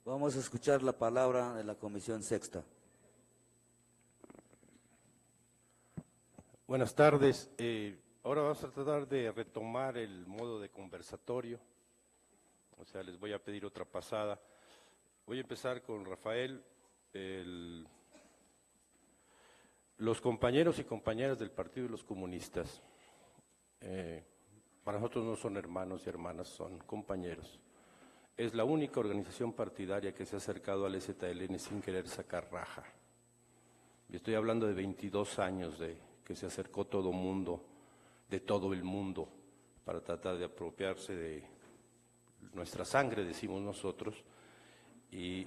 Vamos a escuchar la palabra de la Comisión Sexta. Buenas tardes. Ahora vamos a tratar de retomar el modo de conversatorio. O sea, les voy a pedir otra pasada. Voy a empezar con Rafael. Los compañeros y compañeras del Partido de los Comunistas, para nosotros no son hermanos y hermanas, son compañeros. Es la única organización partidaria que se ha acercado al EZLN sin querer sacar raja. Y estoy hablando de 22 años de que se acercó todo mundo, de todo el mundo, para tratar de apropiarse de nuestra sangre, decimos nosotros, y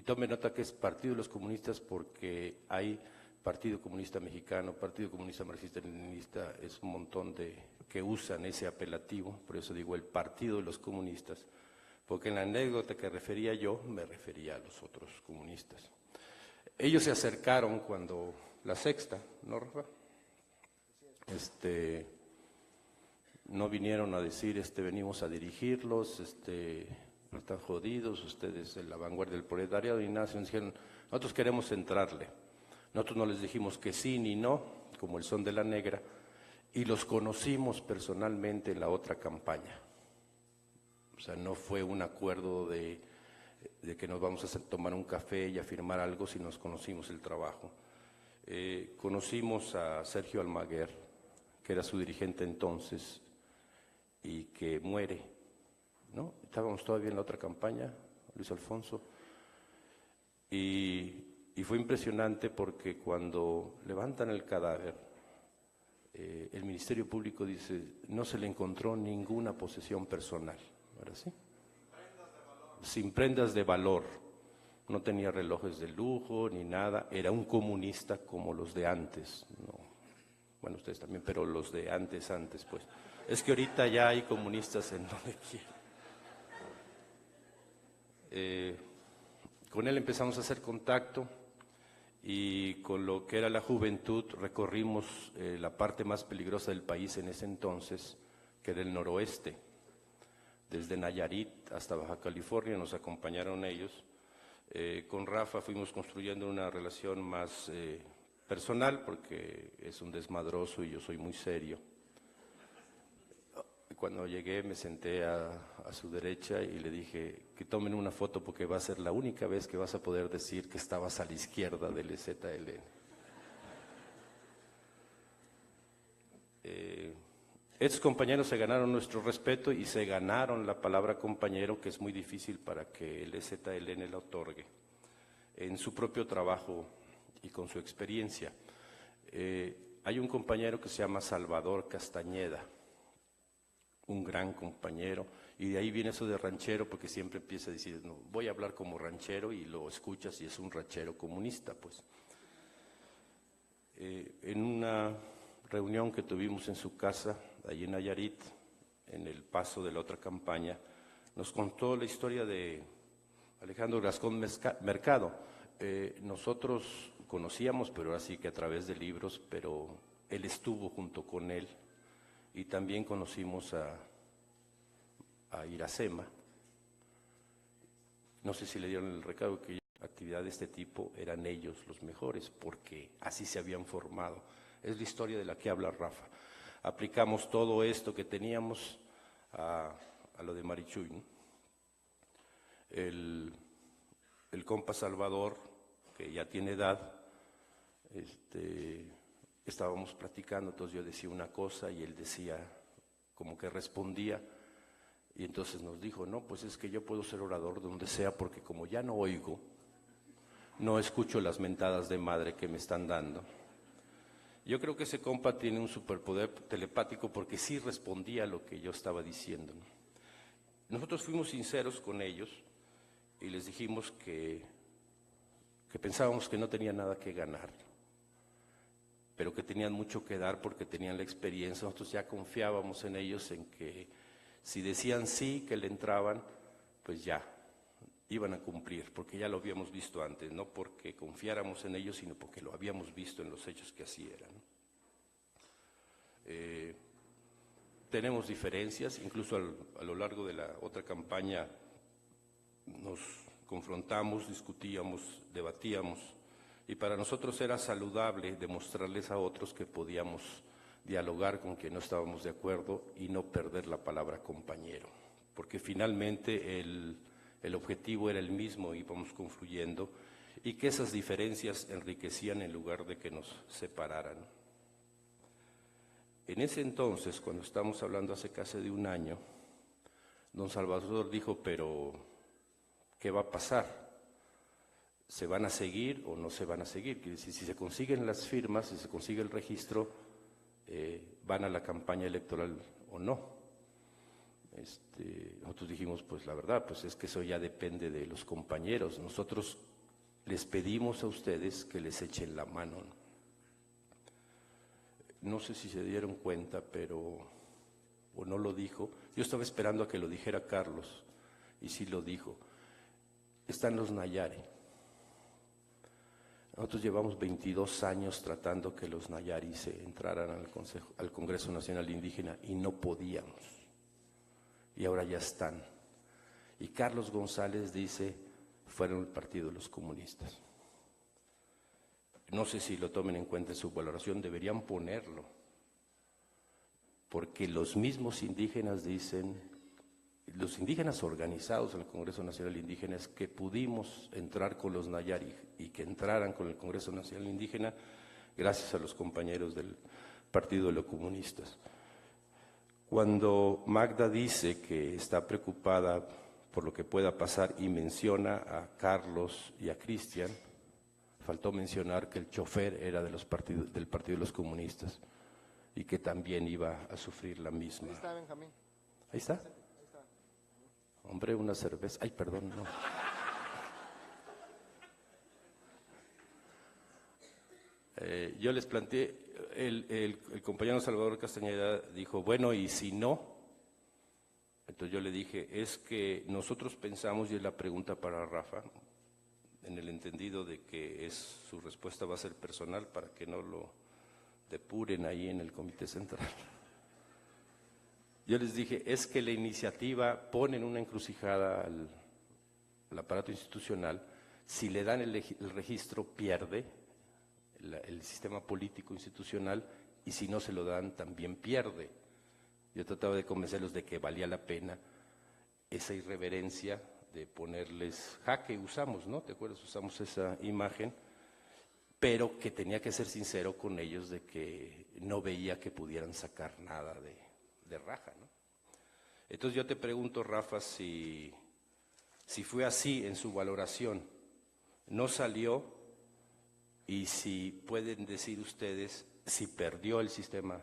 tome nota que es Partido de los Comunistas porque hay Partido Comunista Mexicano, Partido Comunista Marxista-Leninista, es un montón de que usan ese apelativo, por eso digo el Partido de los Comunistas, porque en la anécdota que refería yo, me refería a los otros comunistas. Ellos se acercaron cuando la Sexta, ¿no, Rafa? No vinieron a decir, venimos a dirigirlos, están jodidos, ustedes en la vanguardia del proletariado, y nada, nos dijeron, nosotros queremos entrarle. Nosotros no les dijimos que sí ni no, como el Son de la Negra, y los conocimos personalmente en la otra campaña. O sea, no fue un acuerdo de que nos vamos a tomar un café y a firmar algo, si nos conocimos el trabajo. Conocimos a Sergio Almaguer, que era su dirigente entonces, y que muere, ¿no? Estábamos todavía en la otra campaña, Luis Alfonso, y fue impresionante porque cuando levantan el cadáver, el Ministerio Público dice, no se le encontró ninguna posesión personal, ¿no era así? Sin prendas de valor, no tenía relojes de lujo ni nada, era un comunista como los de antes, ¿no? Bueno, ustedes también, pero los de antes, pues. Es que ahorita ya hay comunistas en donde quiera. Con él empezamos a hacer contacto y con lo que era la juventud recorrimos la parte más peligrosa del país en ese entonces, que era el noroeste. Desde Nayarit hasta Baja California nos acompañaron ellos. Con Rafa fuimos construyendo una relación más personal porque es un desmadroso y yo soy muy serio. Cuando llegué me senté a su derecha y le dije que tomen una foto porque va a ser la única vez que vas a poder decir que estabas a la izquierda del EZLN. Estos compañeros se ganaron nuestro respeto y se ganaron la palabra compañero, que es muy difícil para que el EZLN la otorgue, en su propio trabajo y con su experiencia. Hay un compañero que se llama Salvador Castañeda, un gran compañero, y de ahí viene eso de ranchero, porque siempre empieza a decir, no, voy a hablar como ranchero, y lo escuchas y es un ranchero comunista, pues. En una reunión que tuvimos en su casa, allí en Nayarit, en el paso de la otra campaña, nos contó la historia de Alejandro Gascón Mercado. Nosotros conocíamos, pero así que a través de libros, pero él estuvo junto con él, y también conocimos a Iracema. No sé si le dieron el recado que actividad de este tipo eran ellos los mejores, porque así se habían formado. Es la historia de la que habla Rafa. Aplicamos todo esto que teníamos a lo de Marichuy, ¿no? El compa Salvador, que ya tiene edad, estábamos platicando, entonces yo decía una cosa y él decía, como que respondía, y entonces nos dijo, no, pues es que yo puedo ser orador donde sea, porque como ya no oigo, no escucho las mentadas de madre que me están dando. Yo creo que ese compa tiene un superpoder telepático porque sí respondía a lo que yo estaba diciendo, ¿no? Nosotros fuimos sinceros con ellos y les dijimos que pensábamos que no tenían nada que ganar, pero que tenían mucho que dar porque tenían la experiencia. Nosotros ya confiábamos en ellos, en que si decían sí, que le entraban, pues ya iban a cumplir, porque ya lo habíamos visto antes, no porque confiáramos en ellos, sino porque lo habíamos visto en los hechos que así eran. Tenemos diferencias, incluso a lo largo de la otra campaña nos confrontamos, discutíamos, debatíamos, y para nosotros era saludable demostrarles a otros que podíamos dialogar con quien no estábamos de acuerdo y no perder la palabra compañero, porque finalmente el objetivo era el mismo, íbamos confluyendo, y que esas diferencias enriquecían en lugar de que nos separaran. En ese entonces, cuando estamos hablando hace casi de un año, don Salvador dijo, pero ¿qué va a pasar? ¿Se van a seguir o no se van a seguir? Quiere decir, si se consiguen las firmas, si se consigue el registro, ¿van a la campaña electoral o no? Nosotros dijimos, pues la verdad, pues es que eso ya depende de los compañeros. Nosotros les pedimos a ustedes que les echen la mano. No sé si se dieron cuenta, o no lo dijo. Yo estaba esperando a que lo dijera Carlos, y sí lo dijo. Están los Nayari. Nosotros llevamos 22 años tratando que los Nayari se entraran al Congreso Nacional Indígena y no podíamos. Y ahora ya están. Y Carlos González dice, fueron el Partido de los Comunistas. No sé si lo tomen en cuenta en su valoración, deberían ponerlo, porque los mismos indígenas dicen, los indígenas organizados en el Congreso Nacional Indígena, es que pudimos entrar con los Nayari y que entraran con el Congreso Nacional Indígena gracias a los compañeros del Partido de los Comunistas. Cuando Magda dice que está preocupada por lo que pueda pasar y menciona a Carlos y a Cristian, faltó mencionar que el chofer era del Partido de los Comunistas y que también iba a sufrir la misma. Ahí está, Benjamín. ¿Ahí está? Hombre, una cerveza. Ay, perdón, no. Yo les planteé, el compañero Salvador Castañeda dijo, bueno, ¿y si no? Entonces yo le dije, es que nosotros pensamos, y es la pregunta para Rafa, en el entendido de que su respuesta va a ser personal para que no lo depuren ahí en el Comité Central. Yo les dije, es que la iniciativa pone en una encrucijada al aparato institucional. Si le dan el registro, pierde el sistema político institucional, y si no se lo dan, también pierde. Yo trataba de convencerlos de que valía la pena esa irreverencia de ponerles jaque, usamos, ¿no? ¿Te acuerdas? Usamos esa imagen, pero que tenía que ser sincero con ellos de que no veía que pudieran sacar nada de raja, ¿no? Entonces yo te pregunto, Rafa, si fue así en su valoración, no salió, y si pueden decir ustedes si perdió el sistema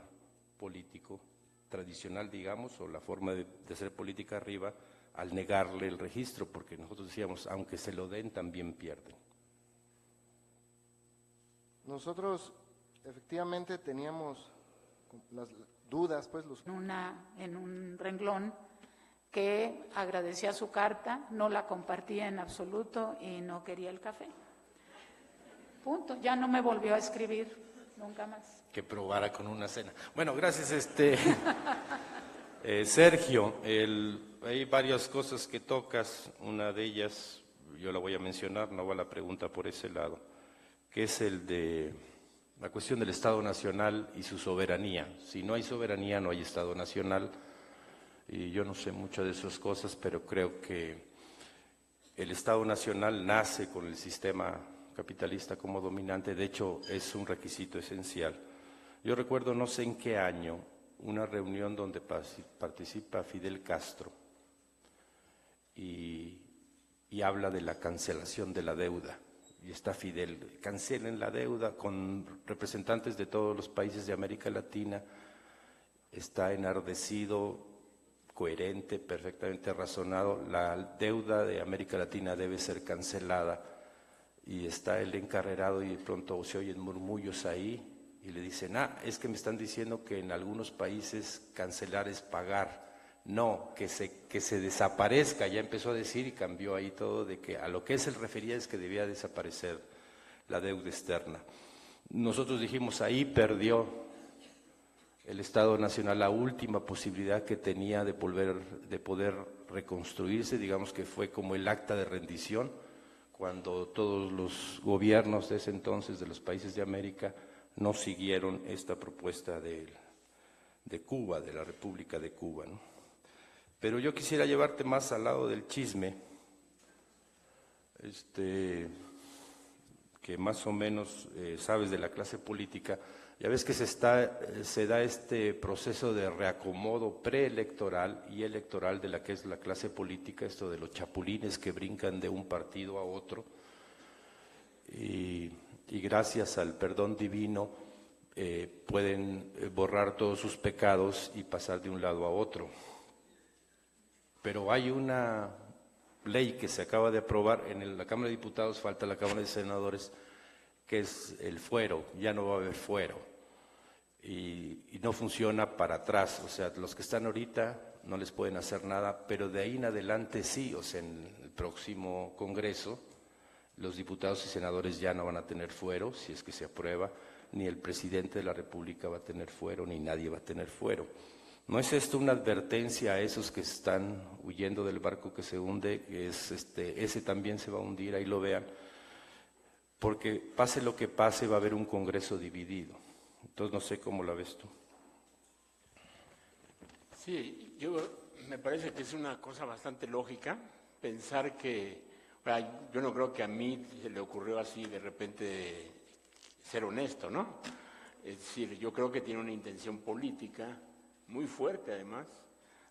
político tradicional, digamos, o la forma de hacer política arriba, al negarle el registro, porque nosotros decíamos, aunque se lo den, también pierden. Nosotros efectivamente teníamos las dudas, pues en un renglón que agradecía su carta, no la compartía en absoluto y no quería el café. Punto. Ya no me volvió a escribir nunca más. Que probara con una cena. Bueno, gracias, Sergio. Hay varias cosas que tocas, una de ellas, yo la voy a mencionar, no va la pregunta por ese lado, que es el de la cuestión del Estado Nacional y su soberanía. Si no hay soberanía, no hay Estado Nacional, y yo no sé mucho de esas cosas, pero creo que el Estado Nacional nace con el sistema capitalista como dominante, de hecho es un requisito esencial. Yo recuerdo, no sé en qué año, una reunión donde participa Fidel Castro y habla de la cancelación de la deuda. Y está Fidel, cancelen la deuda, con representantes de todos los países de América Latina. Está enardecido, coherente, perfectamente razonado. La deuda de América Latina debe ser cancelada. Y está él encarrerado y de pronto se oyen murmullos ahí y le dicen, es que me están diciendo que en algunos países cancelar es pagar. No, que se desaparezca, ya empezó a decir y cambió ahí todo, de que a lo que él refería es que debía desaparecer la deuda externa. Nosotros dijimos, ahí perdió el Estado Nacional la última posibilidad que tenía de poder reconstruirse, digamos que fue como el acta de rendición, cuando todos los gobiernos de ese entonces de los países de América no siguieron esta propuesta de Cuba, de la República de Cuba, ¿no? Pero yo quisiera llevarte más al lado del chisme, que más o menos sabes de la clase política. Ya ves que se da este proceso de reacomodo preelectoral y electoral de la que es la clase política, esto de los chapulines que brincan de un partido a otro, y gracias al perdón divino pueden borrar todos sus pecados y pasar de un lado a otro. Pero hay una ley que se acaba de aprobar en la Cámara de Diputados, falta la Cámara de Senadores, que es el fuero. Ya no va a haber fuero y no funciona para atrás, o sea, los que están ahorita no les pueden hacer nada, pero de ahí en adelante sí, o sea, en el próximo Congreso los diputados y senadores ya no van a tener fuero, si es que se aprueba, ni el presidente de la República va a tener fuero, ni nadie va a tener fuero. ¿No es esto una advertencia a esos que están huyendo del barco que se hunde, que es ese también se va a hundir, ahí lo vean? Porque pase lo que pase va a haber un Congreso dividido. Entonces no sé cómo la ves tú. Sí, me parece que es una cosa bastante lógica pensar que, yo no creo que a mí se le ocurrió así de repente ser honesto, ¿no? Es decir, yo creo que tiene una intención política muy fuerte además,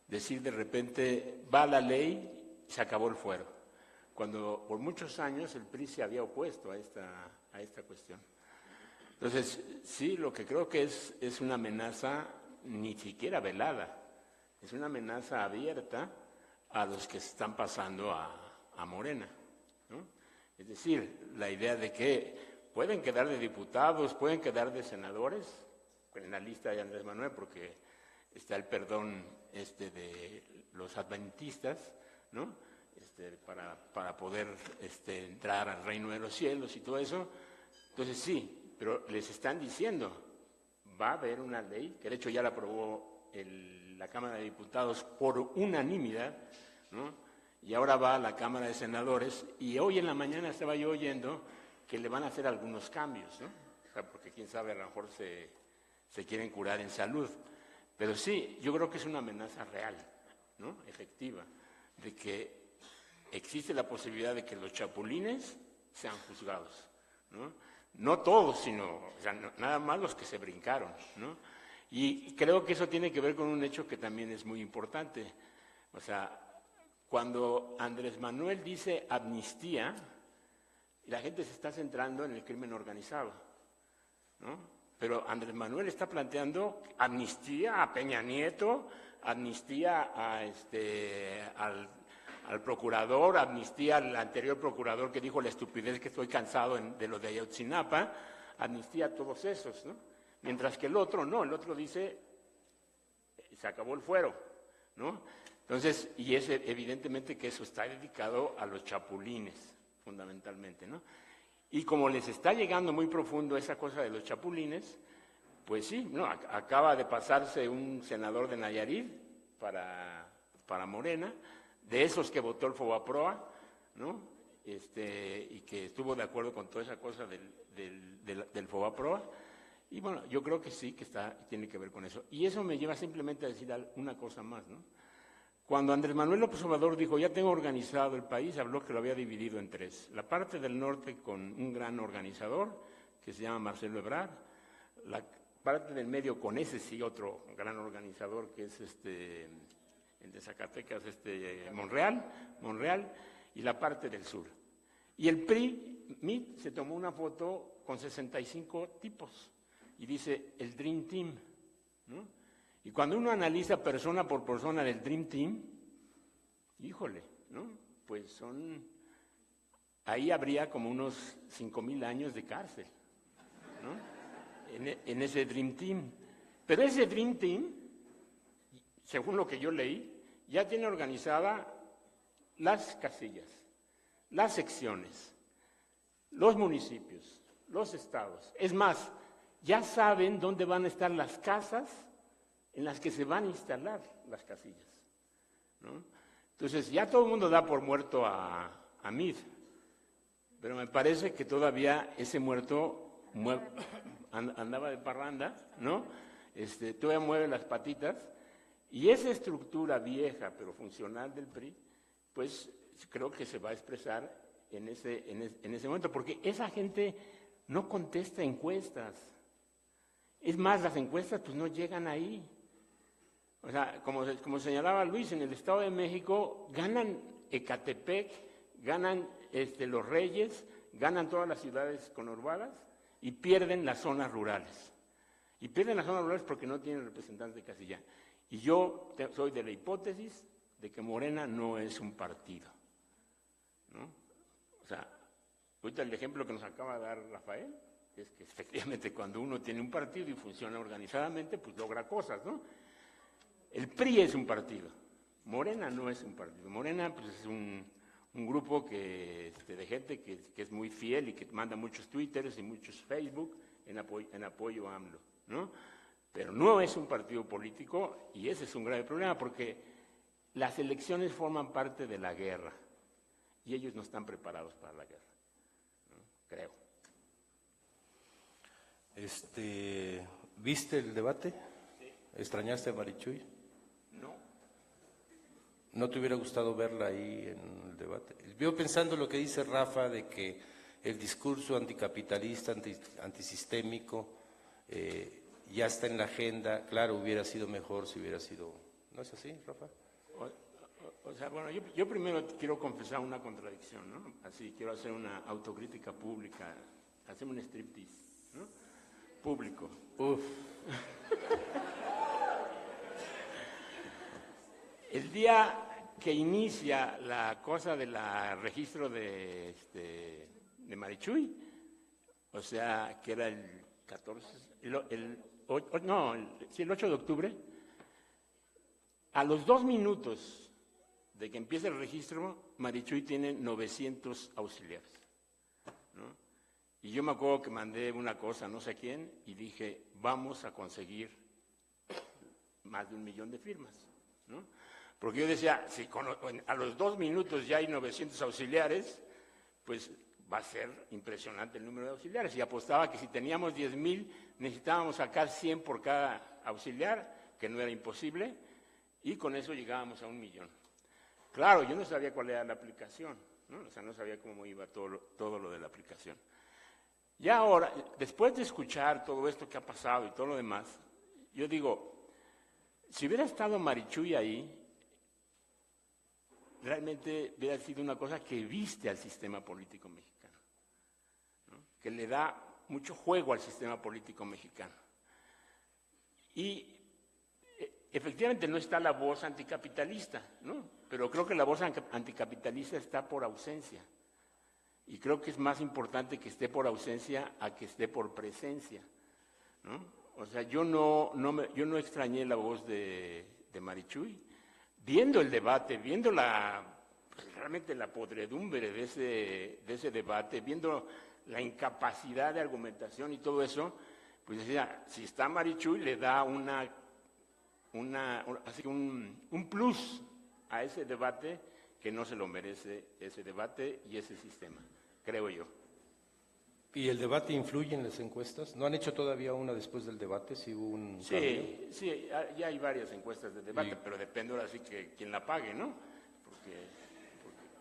decir de repente va la ley, se acabó el fuero, cuando por muchos años el PRI se había opuesto a esta cuestión. Entonces, sí, lo que creo que es una amenaza ni siquiera velada, es una amenaza abierta a los que están pasando a Morena, ¿no? Es decir, la idea de que pueden quedar de diputados, pueden quedar de senadores, en la lista de Andrés Manuel, porque está el perdón de los adventistas, ¿no? Para poder entrar al reino de los cielos y todo eso. Entonces sí, pero les están diciendo, va a haber una ley, que de hecho ya la aprobó la Cámara de Diputados por unanimidad, ¿no? Y ahora va a la Cámara de Senadores, y hoy en la mañana estaba yo oyendo que le van a hacer algunos cambios, ¿no? O sea, porque quién sabe, a lo mejor se quieren curar en salud. Pero sí, yo creo que es una amenaza real, ¿no? Efectiva, de que existe la posibilidad de que los chapulines sean juzgados, ¿no? No todos, sino nada más los que se brincaron, ¿no? Y creo que eso tiene que ver con un hecho que también es muy importante. O sea, cuando Andrés Manuel dice amnistía, la gente se está centrando en el crimen organizado, ¿no? Pero Andrés Manuel está planteando amnistía a Peña Nieto, amnistía al procurador, amnistía al anterior procurador que dijo la estupidez que estoy cansado de lo de Ayotzinapa, amnistía a todos esos, ¿no? Mientras que el otro no, el otro dice, se acabó el fuero, ¿no? Entonces, y es evidentemente que eso está dedicado a los chapulines, fundamentalmente, ¿no? Y como les está llegando muy profundo esa cosa de los chapulines, pues sí, no, acaba de pasarse un senador de Nayarit para Morena, de esos que votó el Fobaproa, ¿no? Y que estuvo de acuerdo con toda esa cosa del Fobaproa. Y bueno, yo creo que sí, que tiene que ver con eso. Y eso me lleva simplemente a decir una cosa más, ¿no? Cuando Andrés Manuel López Obrador dijo, ya tengo organizado el país, habló que lo había dividido en tres. La parte del norte con un gran organizador, que se llama Marcelo Ebrard, la parte del medio con ese sí otro gran organizador, que es el de Zacatecas, Monreal, y la parte del sur. Y el PRI se tomó una foto con 65 tipos y dice el Dream Team, ¿no? Y cuando uno analiza persona por persona del Dream Team, híjole, ¿no? Pues ahí habría como unos 5,000 años de cárcel, ¿no? En ese Dream Team. Pero ese Dream Team, según lo que yo leí, ya tiene organizada las casillas, las secciones, los municipios, los estados. Es más, ya saben dónde van a estar las casas en las que se van a instalar las casillas, ¿no? Entonces, ya todo el mundo da por muerto a Mid, pero me parece que todavía ese muerto andaba de parranda, ¿no? Todavía mueve las patitas, y esa estructura vieja pero funcional del PRI, pues creo que se va a expresar en ese momento, porque esa gente no contesta encuestas. Es más, las encuestas pues no llegan ahí. O sea, como señalaba Luis, en el Estado de México ganan Ecatepec, ganan Los Reyes, ganan todas las ciudades conurbadas y pierden las zonas rurales. Y pierden las zonas rurales porque no tienen representantes de casilla. Y yo soy de la hipótesis de que Morena no es un partido, ¿no? O sea, ahorita el ejemplo que nos acaba de dar Rafael es que efectivamente cuando uno tiene un partido y funciona organizadamente, pues logra cosas, ¿no? El PRI es un partido, Morena no es un partido. Morena pues es un grupo de gente que es muy fiel y que manda muchos twitters y muchos Facebook en apoyo a AMLO, ¿no? Pero no es un partido político y ese es un grave problema porque las elecciones forman parte de la guerra y ellos no están preparados para la guerra, ¿no? Creo. ¿Viste el debate? Sí. ¿Extrañaste a Marichuy? No. ¿No te hubiera gustado verla ahí en el debate? Yo pensando lo que dice Rafa de que el discurso anticapitalista, antisistémico, ya está en la agenda. Claro, hubiera sido mejor si hubiera sido... ¿No es así, Rafa? O sea, bueno, yo primero quiero confesar una contradicción, ¿no? Así, quiero hacer una autocrítica pública, hacer un striptease, ¿no? Público. Uf. El día que inicia la cosa del registro de Marichuy, o sea, que era el 14, el 8 de octubre, a los 2 minutos de que empiece el registro, Marichuy tiene 900 auxiliares, ¿no? Y yo me acuerdo que mandé una cosa, no sé a quién, y dije, vamos a conseguir más de 1 millón de firmas, ¿no? Porque yo decía, si a los 2 minutos ya hay 900 auxiliares, pues va a ser impresionante el número de auxiliares. Y apostaba que si teníamos 10,000, necesitábamos sacar 100 por cada auxiliar, que no era imposible, y con eso llegábamos a 1 millón. Claro, yo no sabía cuál era la aplicación, ¿no? O sea, no sabía cómo iba todo lo de la aplicación. Y ahora, después de escuchar todo esto que ha pasado y todo lo demás, yo digo, si hubiera estado Marichuy ahí, realmente hubiera sido una cosa que viste al sistema político mexicano, ¿no? Que le da mucho juego al sistema político mexicano. Y efectivamente no está la voz anticapitalista, ¿no? Pero creo que la voz anticapitalista está por ausencia. Y creo que es más importante que esté por ausencia a que esté por presencia, ¿no? O sea, yo no extrañé la voz de Marichuy. Viendo el debate, viendo realmente la podredumbre de ese debate, viendo la incapacidad de argumentación y todo eso, pues decía, si está Marichuy le da así un plus a ese debate que no se lo merece ese debate y ese sistema, creo yo. ¿Y el debate influye en las encuestas? ¿No han hecho todavía una después del debate? ¿Sí hubo un cambio? Sí, ya hay varias encuestas de debate, pero depende ahora sí que quién la pague, ¿no? Porque,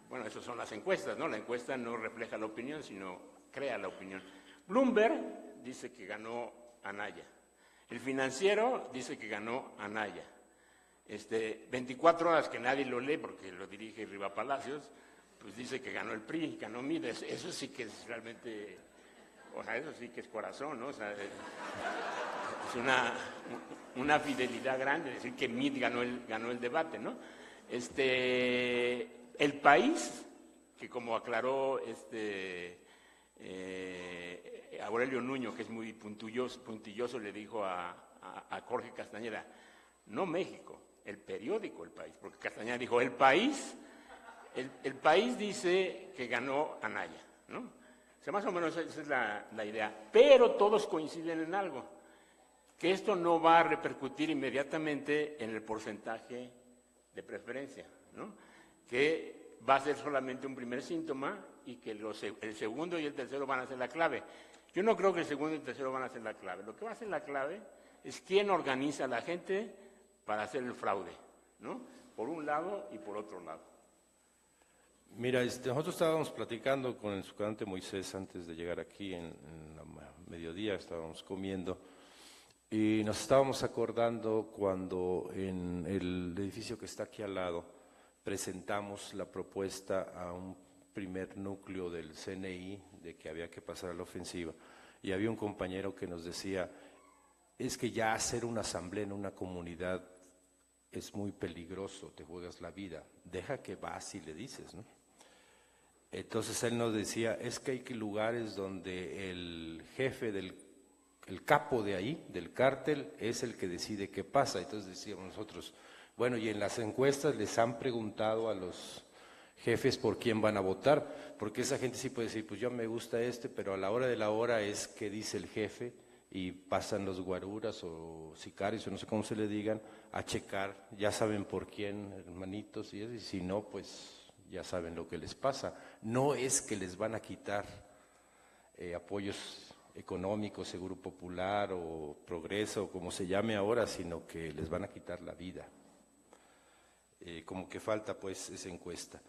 bueno, esas son las encuestas, ¿no? La encuesta no refleja la opinión, sino crea la opinión. Bloomberg dice que ganó Anaya. El Financiero dice que ganó Anaya. 24 horas que nadie lo lee porque lo dirige Riva Palacios, pues dice que ganó el PRI, ganó Mides. Eso sí que es realmente... O sea, eso sí que es corazón, ¿no? O sea, es una fidelidad grande decir que Mid ganó el debate, ¿no? El País, que como aclaró Aurelio Nuño, que es muy puntilloso, le dijo a Jorge Castañeda, no México, el periódico El País, porque Castañeda dijo, El País dice que ganó Anaya, ¿no? O sea, más o menos esa es la idea. Pero todos coinciden en algo, que esto no va a repercutir inmediatamente en el porcentaje de preferencia, ¿no? que va a ser solamente un primer síntoma y que el segundo y el tercero van a ser la clave. Yo no creo que el segundo y el tercero van a ser la clave. Lo que va a ser la clave es quién organiza a la gente para hacer el fraude, ¿no? Por un lado y por otro lado. Mira, nosotros estábamos platicando con el subcomandante Moisés antes de llegar aquí en la mediodía, estábamos comiendo y nos estábamos acordando cuando en el edificio que está aquí al lado presentamos la propuesta a un primer núcleo del CNI de que había que pasar a la ofensiva y había un compañero que nos decía, es que ya hacer una asamblea en una comunidad es muy peligroso, te juegas la vida, deja que vas y le dices, ¿no? Entonces él nos decía, es que hay lugares donde el jefe el capo de ahí, del cártel, es el que decide qué pasa. Entonces decíamos nosotros, bueno, y en las encuestas les han preguntado a los jefes por quién van a votar, porque esa gente sí puede decir, pues yo me gusta pero a la hora de la hora es que dice el jefe y pasan los guaruras o sicarios o no sé cómo se le digan a checar, ya saben por quién, hermanitos, y si no, pues ya saben lo que les pasa. No es que les van a quitar apoyos económicos, Seguro Popular o Progreso, o como se llame ahora, sino que les van a quitar la vida. Como que falta pues esa encuesta.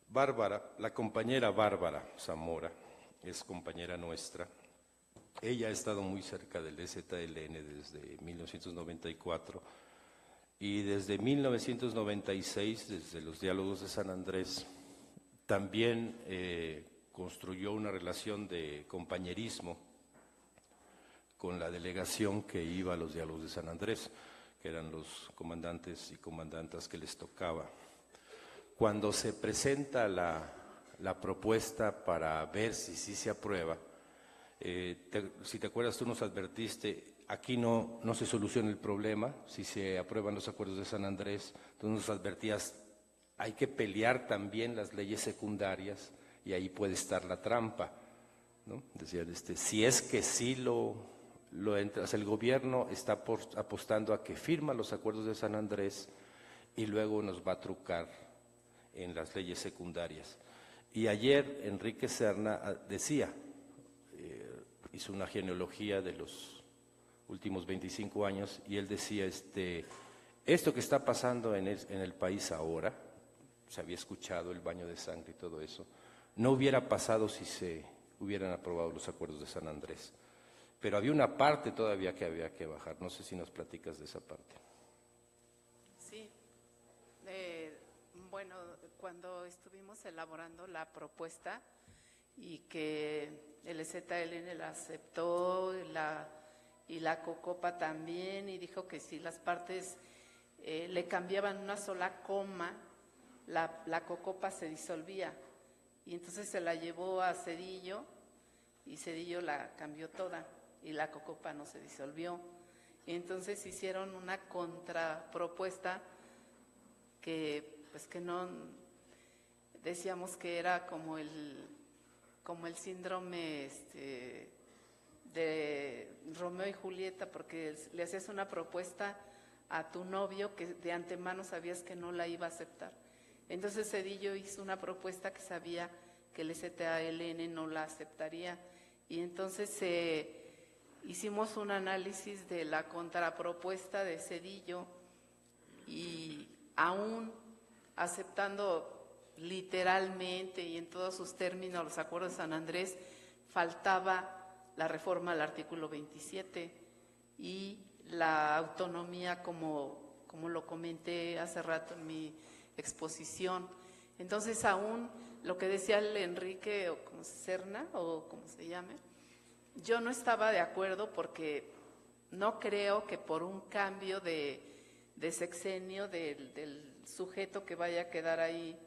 Bárbara, la compañera Bárbara Zamora, es compañera nuestra. Ella ha estado muy cerca del EZLN desde 1994 y desde 1996, desde los diálogos de San Andrés, también construyó una relación de compañerismo con la delegación que iba a los diálogos de San Andrés, que eran los comandantes y comandantas que les tocaba. Cuando se presenta la propuesta para ver si sí se aprueba, si te acuerdas, tú nos advertiste, aquí no se soluciona el problema, si se aprueban los acuerdos de San Andrés, tú nos advertías, hay que pelear también las leyes secundarias y ahí puede estar la trampa, ¿no? Decían, si es que sí lo entras, el gobierno está apostando a que firma los acuerdos de San Andrés y luego nos va a trucar en las leyes secundarias. Y ayer Enrique Serna decía, hizo una genealogía de los últimos 25 años y él decía, esto que está pasando en el país ahora, se había escuchado el baño de sangre y todo eso, no hubiera pasado si se hubieran aprobado los acuerdos de San Andrés. Pero había una parte todavía que había que bajar. No sé si nos platicas de esa parte. Sí. Bueno, cuando estuvimos elaborando la propuesta y que el EZLN la aceptó y la COCOPA también, y dijo que si las partes le cambiaban una sola coma, la COCOPA se disolvía. Y entonces se la llevó a Zedillo y Zedillo la cambió toda y la COCOPA no se disolvió. Y entonces hicieron una contrapropuesta que pues que no decíamos que era como el síndrome de Romeo y Julieta, porque le hacías una propuesta a tu novio que de antemano sabías que no la iba a aceptar. Entonces Zedillo hizo una propuesta que sabía que el EZLN no la aceptaría, y entonces hicimos un análisis de la contrapropuesta de Zedillo, y aún aceptando literalmente y en todos sus términos los acuerdos de San Andrés, faltaba la reforma al artículo 27 y la autonomía, como lo comenté hace rato en mi exposición. Entonces aún lo que decía el Enrique o como Serna o como se llame, yo no estaba de acuerdo, porque no creo que por un cambio de sexenio del sujeto que vaya a quedar ahí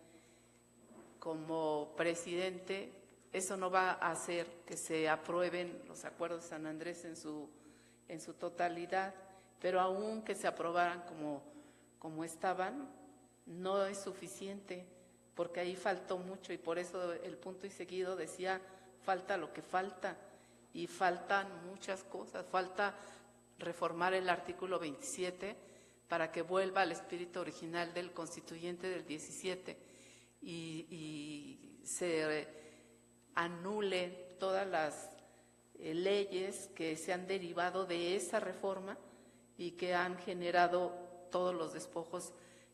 como presidente, eso no va a hacer que se aprueben los acuerdos de San Andrés en su totalidad, pero aún que se aprobaran como estaban, no es suficiente, porque ahí faltó mucho, y por eso el punto y seguido decía, falta lo que falta, y faltan muchas cosas. Falta reformar el artículo 27 para que vuelva al espíritu original del constituyente del 17. y se anulen todas las leyes que se han derivado de esa reforma y que han generado todos los despojos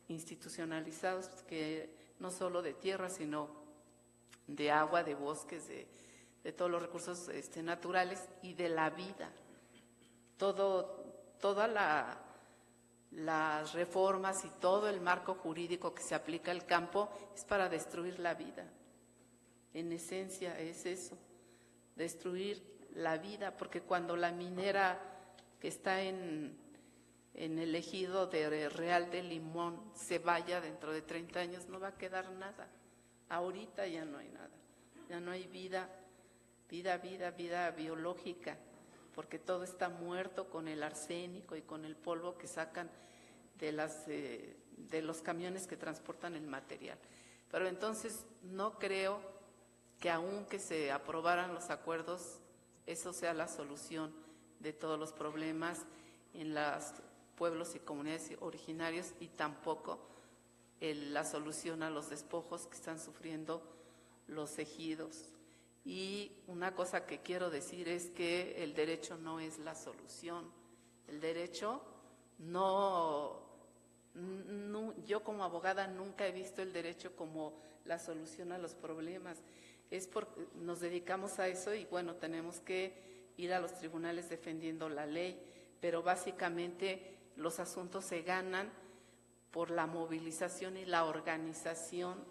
institucionalizados, que no solo de tierra, sino de agua, de bosques, de todos los recursos naturales y de la vida. Todas las reformas y todo el marco jurídico que se aplica al campo es para destruir la vida. En esencia es eso, destruir la vida, porque cuando la minera que está en el ejido de Real de Limón se vaya dentro de 30 años, no va a quedar nada. Ahorita ya no hay nada, ya no hay vida biológica, porque todo está muerto con el arsénico y con el polvo que sacan de los camiones que transportan el material. Pero entonces no creo que aunque se aprobaran los acuerdos, eso sea la solución de todos los problemas en los pueblos y comunidades originarios, y tampoco la solución a los despojos que están sufriendo los ejidos. Y una cosa que quiero decir es que el derecho no es la solución. El derecho yo como abogada nunca he visto el derecho como la solución a los problemas. Es porque nos dedicamos a eso y bueno, tenemos que ir a los tribunales defendiendo la ley, pero básicamente los asuntos se ganan por la movilización y la organización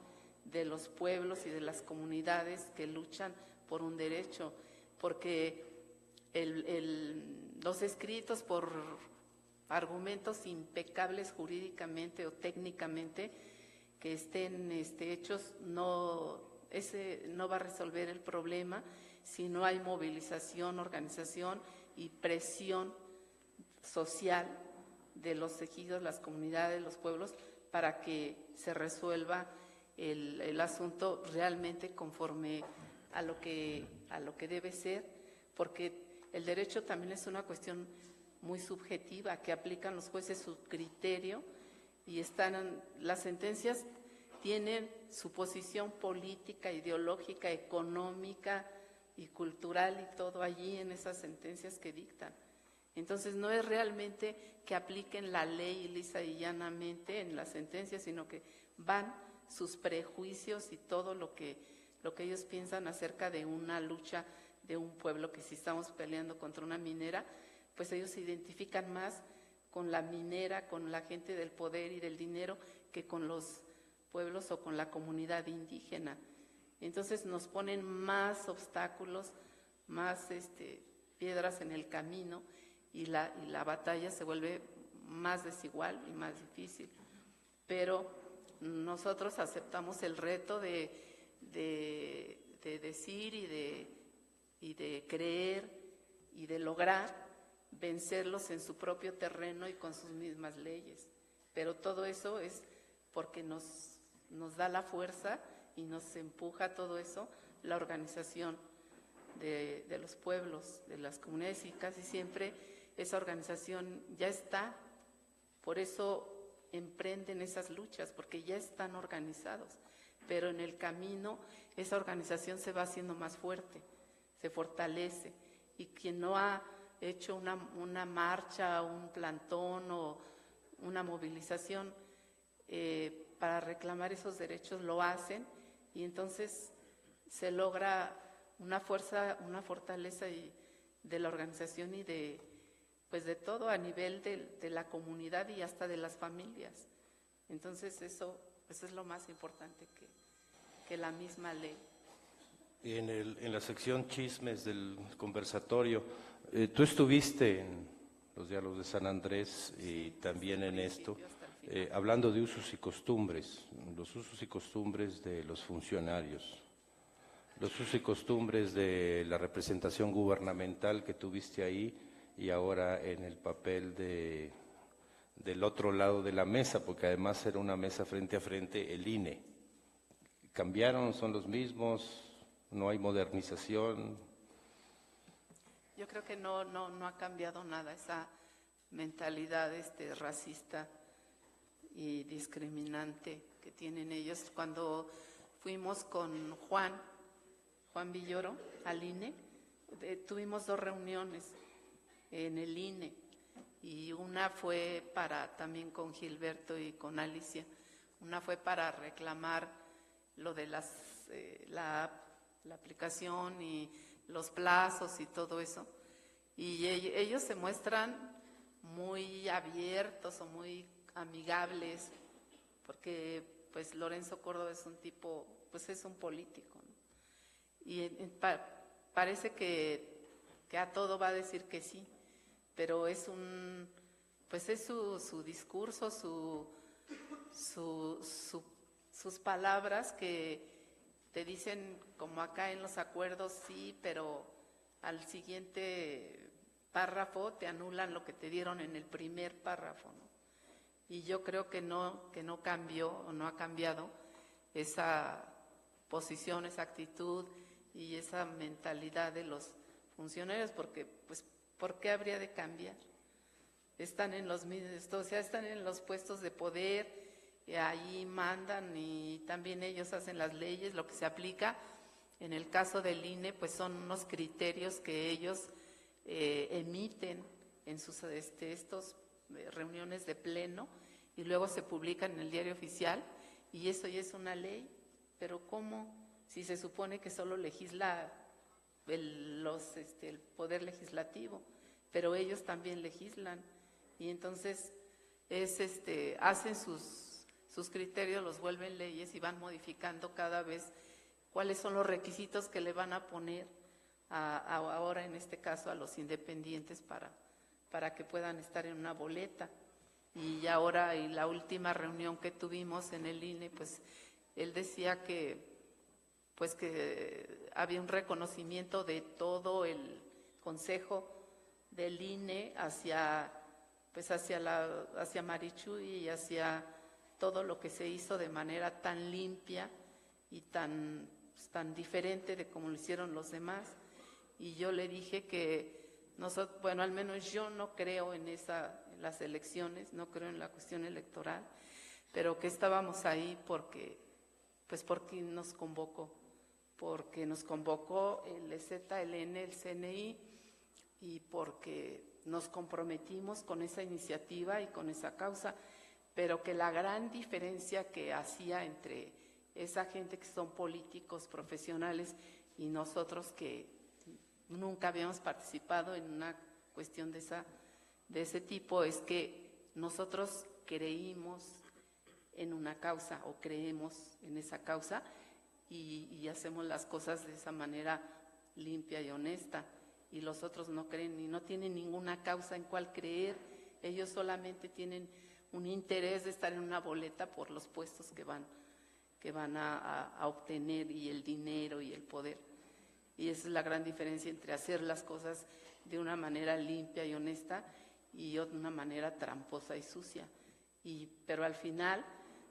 de los pueblos y de las comunidades que luchan por un derecho, porque los escritos por argumentos impecables jurídicamente o técnicamente que estén hechos no va a resolver el problema si no hay movilización, organización y presión social de los ejidos, las comunidades, los pueblos, para que se resuelva el asunto realmente conforme a lo que debe ser, porque el derecho también es una cuestión muy subjetiva, que aplican los jueces su criterio y las sentencias tienen su posición política, ideológica, económica y cultural y todo allí en esas sentencias que dictan. Entonces no es realmente que apliquen la ley lisa y llanamente en las sentencias, sino que van sus prejuicios y todo lo que ellos piensan acerca de una lucha de un pueblo, que si estamos peleando contra una minera, pues ellos se identifican más con la minera, con la gente del poder y del dinero, que con los pueblos o con la comunidad indígena. Entonces nos ponen más obstáculos, más piedras en el camino, y la batalla se vuelve más desigual y más difícil. Pero nosotros aceptamos el reto de decir y de creer y de lograr vencerlos en su propio terreno y con sus mismas leyes. Pero todo eso es porque nos da la fuerza y nos empuja todo eso, la organización de los pueblos, de las comunidades, y casi siempre esa organización ya está, por eso emprenden esas luchas, porque ya están organizados, pero en el camino esa organización se va haciendo más fuerte, se fortalece, y quien no ha hecho una marcha, un plantón o una movilización para reclamar esos derechos, lo hacen, y entonces se logra una fuerza, una fortaleza de la organización y de todo a nivel de la comunidad y hasta de las familias. Entonces eso es lo más importante que la misma ley. En la sección chismes del conversatorio, tú estuviste en los diálogos de San Andrés y también en esto, hablando de usos y costumbres, los usos y costumbres de los funcionarios, los usos y costumbres de la representación gubernamental que tuviste ahí, y ahora en el papel del otro lado de la mesa, porque además era una mesa frente a frente, el INE. ¿Cambiaron? ¿Son los mismos? ¿No hay modernización? Yo creo que no ha cambiado nada esa mentalidad racista y discriminante que tienen ellos. Cuando fuimos con Juan Villoro, al INE. Tuvimos 2 reuniones en el INE y una fue también con Gilberto y con Alicia. Una fue para reclamar lo de la aplicación y los plazos y todo eso. Y ellos se muestran muy abiertos o muy amigables, porque pues Lorenzo Córdoba es un tipo, pues es un político, ¿no? Y parece que a todo va a decir que sí, pero es pues es su discurso, sus palabras que te dicen, como acá en los acuerdos, sí, pero al siguiente párrafo te anulan lo que te dieron en el primer párrafo, ¿no? Y yo creo que no cambió o no ha cambiado esa posición, esa actitud y esa mentalidad de los funcionarios, porque pues ¿por qué habría de cambiar? Están en los mismos, o sea, están en los puestos de poder, y ahí mandan y también ellos hacen las leyes, lo que se aplica. En el caso del INE, pues son unos criterios que ellos emiten en sus estos reuniones de pleno y luego se publican en el Diario Oficial, y eso ya es una ley. Pero ¿cómo? Si se supone que solo legisla el Poder Legislativo, pero ellos también legislan, y entonces hacen sus criterios, los vuelven leyes y van modificando cada vez cuáles son los requisitos que le van a poner ahora, en este caso, a los independientes para que puedan estar en una boleta. Y ahora, y la última reunión que tuvimos en el INE, pues él decía que había un reconocimiento de todo el Consejo del INE hacia Marichuy y hacia todo lo que se hizo de manera tan limpia y tan diferente de como lo hicieron los demás. Y yo le dije que nosotros, bueno, al menos yo no creo en las elecciones, no creo en la cuestión electoral, pero que estábamos ahí porque nos convocó el EZLN, el CNI, y porque nos comprometimos con esa iniciativa y con esa causa, pero que la gran diferencia que hacía entre esa gente que son políticos profesionales y nosotros que nunca habíamos participado en una cuestión de ese tipo es que nosotros creímos en una causa o creemos en esa causa y hacemos las cosas de esa manera limpia y honesta, y los otros no creen y no tienen ninguna causa en cuál creer. Ellos solamente tienen un interés de estar en una boleta por los puestos que van a obtener, y el dinero y el poder. Y esa es la gran diferencia entre hacer las cosas de una manera limpia y honesta y de una manera tramposa y sucia. Pero al final,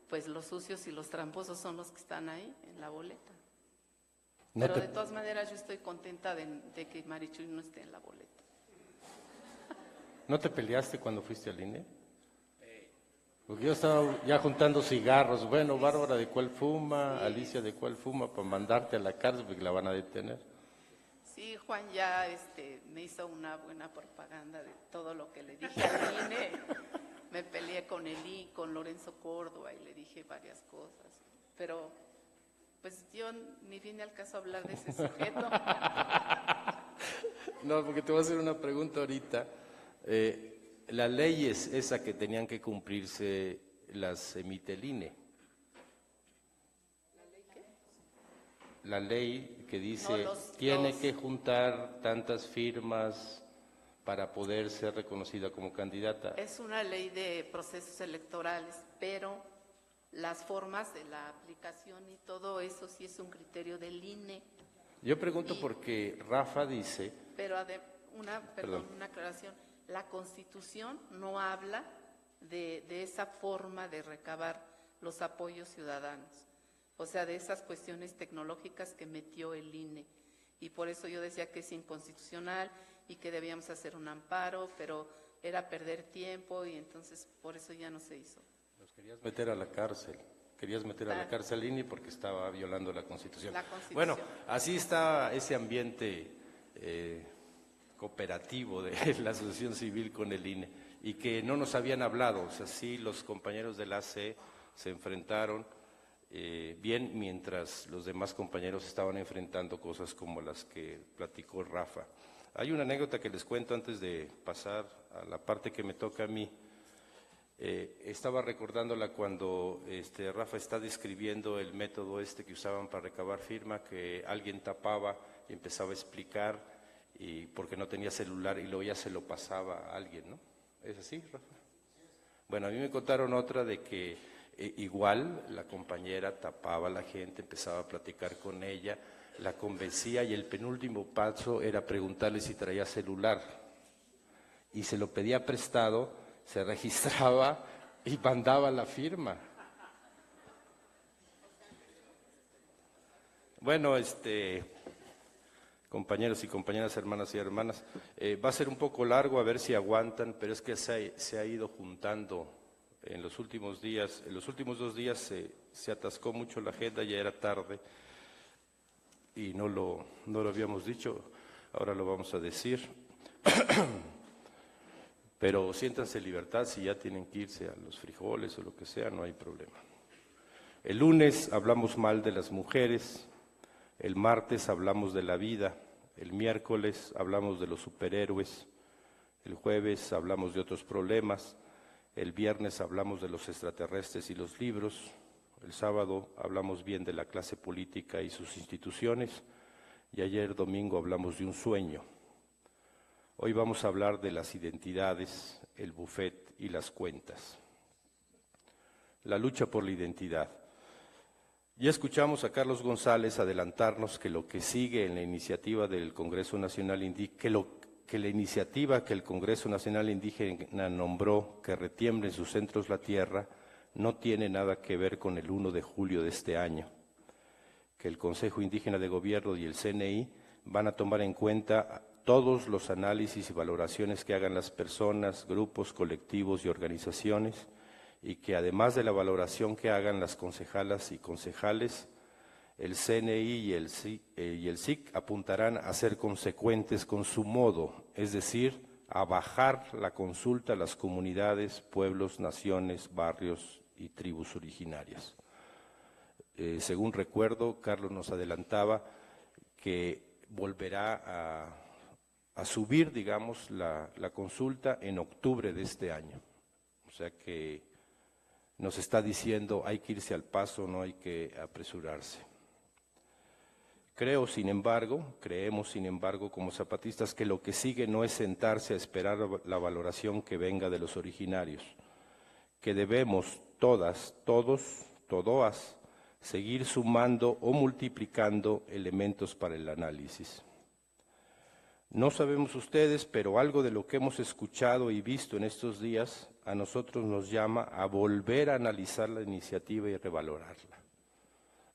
pues los sucios y los tramposos son los que están ahí en la boleta. Pero de todas maneras yo estoy contenta de que Marichuy no esté en la boleta. ¿No te peleaste cuando fuiste al INE? Porque yo estaba ya juntando cigarros. Bueno, Bárbara, ¿de cuál fuma? Alicia, ¿de cuál fuma? Para mandarte a la cárcel porque la van a detener. Sí, Juan ya me hizo una buena propaganda de todo lo que le dije al INE. Me peleé con Lorenzo Córdoba y le dije varias cosas. Pero pues yo ni vine al caso a hablar de ese sujeto. No, porque te voy a hacer una pregunta ahorita. La ley es esa que tenían que cumplirse, las emite el INE. ¿La ley qué? La ley que dice No, tiene que juntar tantas firmas para poder ser reconocida como candidata. Es una ley de procesos electorales, pero las formas de la aplicación y todo eso sí es un criterio del INE. Yo pregunto porque Rafa dice... Pero una aclaración. La Constitución no habla de esa forma de recabar los apoyos ciudadanos, o sea, de esas cuestiones tecnológicas que metió el INE. Y por eso yo decía que es inconstitucional y que debíamos hacer un amparo, pero era perder tiempo y entonces por eso ya no se hizo. Los querías meter a la cárcel. querías meter a la cárcel al INE porque estaba violando la Constitución. La Constitución. Bueno, así está ese ambiente cooperativo de la asociación civil con el INE, y que no nos habían hablado. O sea, sí, los compañeros del AC se enfrentaron bien, mientras los demás compañeros estaban enfrentando cosas como las que platicó Rafa. Hay una anécdota que les cuento antes de pasar a la parte que me toca a mí. Estaba recordándola cuando Rafa está describiendo el método que usaban para recabar firma, que alguien tapaba y empezaba a explicar, y porque no tenía celular, y luego ya se lo pasaba a alguien, ¿no? ¿Es así, Rafa? Bueno, a mí me contaron otra de que igual la compañera tapaba a la gente, empezaba a platicar con ella, la convencía, y el penúltimo paso era preguntarle si traía celular, y se lo pedía prestado, se registraba y mandaba la firma. Bueno, compañeros y compañeras, hermanas y hermanas, va a ser un poco largo, a ver si aguantan, pero es que se ha ido juntando en los últimos días. En los últimos 2 días se atascó mucho la agenda, ya era tarde y no lo habíamos dicho, ahora lo vamos a decir. Pero siéntanse en libertad, si ya tienen que irse a los frijoles o lo que sea, no hay problema. El lunes hablamos mal de las mujeres, el martes hablamos de la vida, el miércoles hablamos de los superhéroes, el jueves hablamos de otros problemas, el viernes hablamos de los extraterrestres y los libros, el sábado hablamos bien de la clase política y sus instituciones, y ayer domingo hablamos de un sueño. Hoy vamos a hablar de las identidades, el buffet y las cuentas. La lucha por la identidad. Ya escuchamos a Carlos González adelantarnos que lo que sigue en la iniciativa del Congreso Nacional Indígena, que la iniciativa que el Congreso Nacional Indígena nombró, que retiemble en sus centros la tierra, no tiene nada que ver con el 1 de julio de este año, que el Consejo Indígena de Gobierno y el CNI van a tomar en cuenta todos los análisis y valoraciones que hagan las personas, grupos, colectivos y organizaciones, y que además de la valoración que hagan las concejalas y concejales, el CNI y el SIC apuntarán a ser consecuentes con su modo, es decir, a bajar la consulta a las comunidades, pueblos, naciones, barrios y tribus originarias. Según recuerdo, Carlos nos adelantaba que volverá a subir, digamos, la consulta en octubre de este año. O sea que nos está diciendo hay que irse al paso, no hay que apresurarse. Creemos, sin embargo, como zapatistas, que lo que sigue no es sentarse a esperar la valoración que venga de los originarios, que debemos todas, todos, todoas, seguir sumando o multiplicando elementos para el análisis. No sabemos ustedes, pero algo de lo que hemos escuchado y visto en estos días a nosotros nos llama a volver a analizar la iniciativa y revalorarla.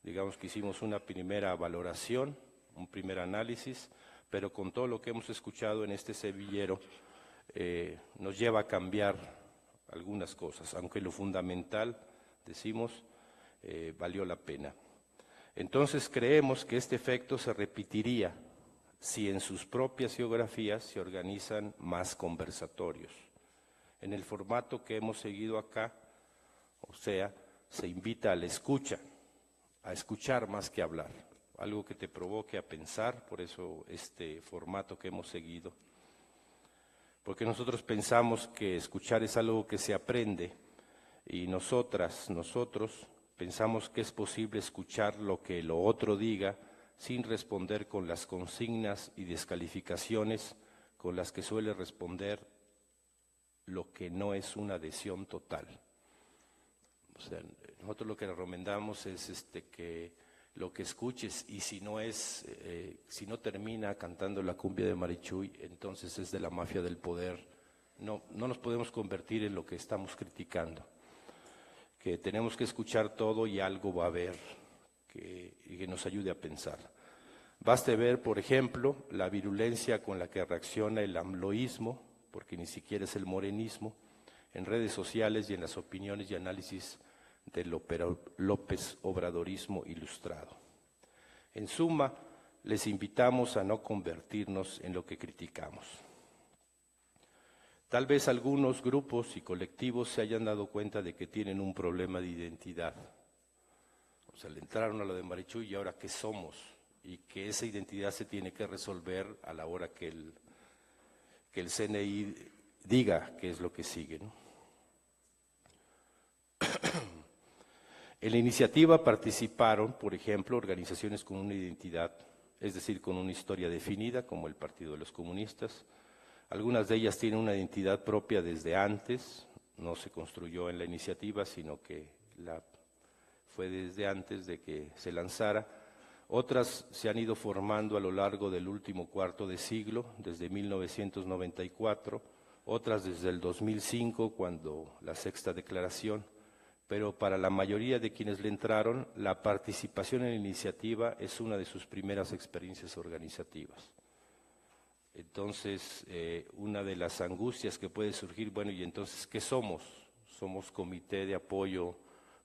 Digamos que hicimos una primera valoración, un primer análisis, pero con todo lo que hemos escuchado en este semillero nos lleva a cambiar algunas cosas, aunque lo fundamental, decimos, valió la pena. Entonces creemos que este efecto se repetiría si en sus propias geografías se organizan más conversatorios. En el formato que hemos seguido acá, o sea, se invita a la escucha, a escuchar más que hablar, algo que te provoque a pensar, por eso este formato que hemos seguido. Porque nosotros pensamos que escuchar es algo que se aprende, y nosotros pensamos que es posible escuchar lo que lo otro diga sin responder con las consignas y descalificaciones con las que suele responder lo que no es una adhesión total. O sea, nosotros lo que recomendamos es que lo que escuches, y si no termina cantando la cumbia de Marichuy, entonces es de la mafia del poder. No nos podemos convertir en lo que estamos criticando, que tenemos que escuchar todo y algo va a haber que nos ayude a pensar. Baste ver, por ejemplo, la virulencia con la que reacciona el amloísmo, porque ni siquiera es el morenismo, en redes sociales y en las opiniones y análisis del López Obradorismo ilustrado. En suma, les invitamos a no convertirnos en lo que criticamos. Tal vez algunos grupos y colectivos se hayan dado cuenta de que tienen un problema de identidad. O sea, le entraron a lo de Marichuy y ahora ¿qué somos? Y que esa identidad se tiene que resolver a la hora que el CNI diga qué es lo que sigue, ¿no? En la iniciativa participaron, por ejemplo, organizaciones con una identidad, es decir, con una historia definida, como el Partido de los Comunistas. Algunas de ellas tienen una identidad propia desde antes, no se construyó en la iniciativa, sino que fue desde antes de que se lanzara. Otras se han ido formando a lo largo del último cuarto de siglo, desde 1994, otras desde el 2005, cuando la sexta declaración, pero para la mayoría de quienes le entraron, la participación en la iniciativa es una de sus primeras experiencias organizativas. Entonces, una de las angustias que puede surgir, bueno, ¿y entonces qué somos? ¿Somos comité de apoyo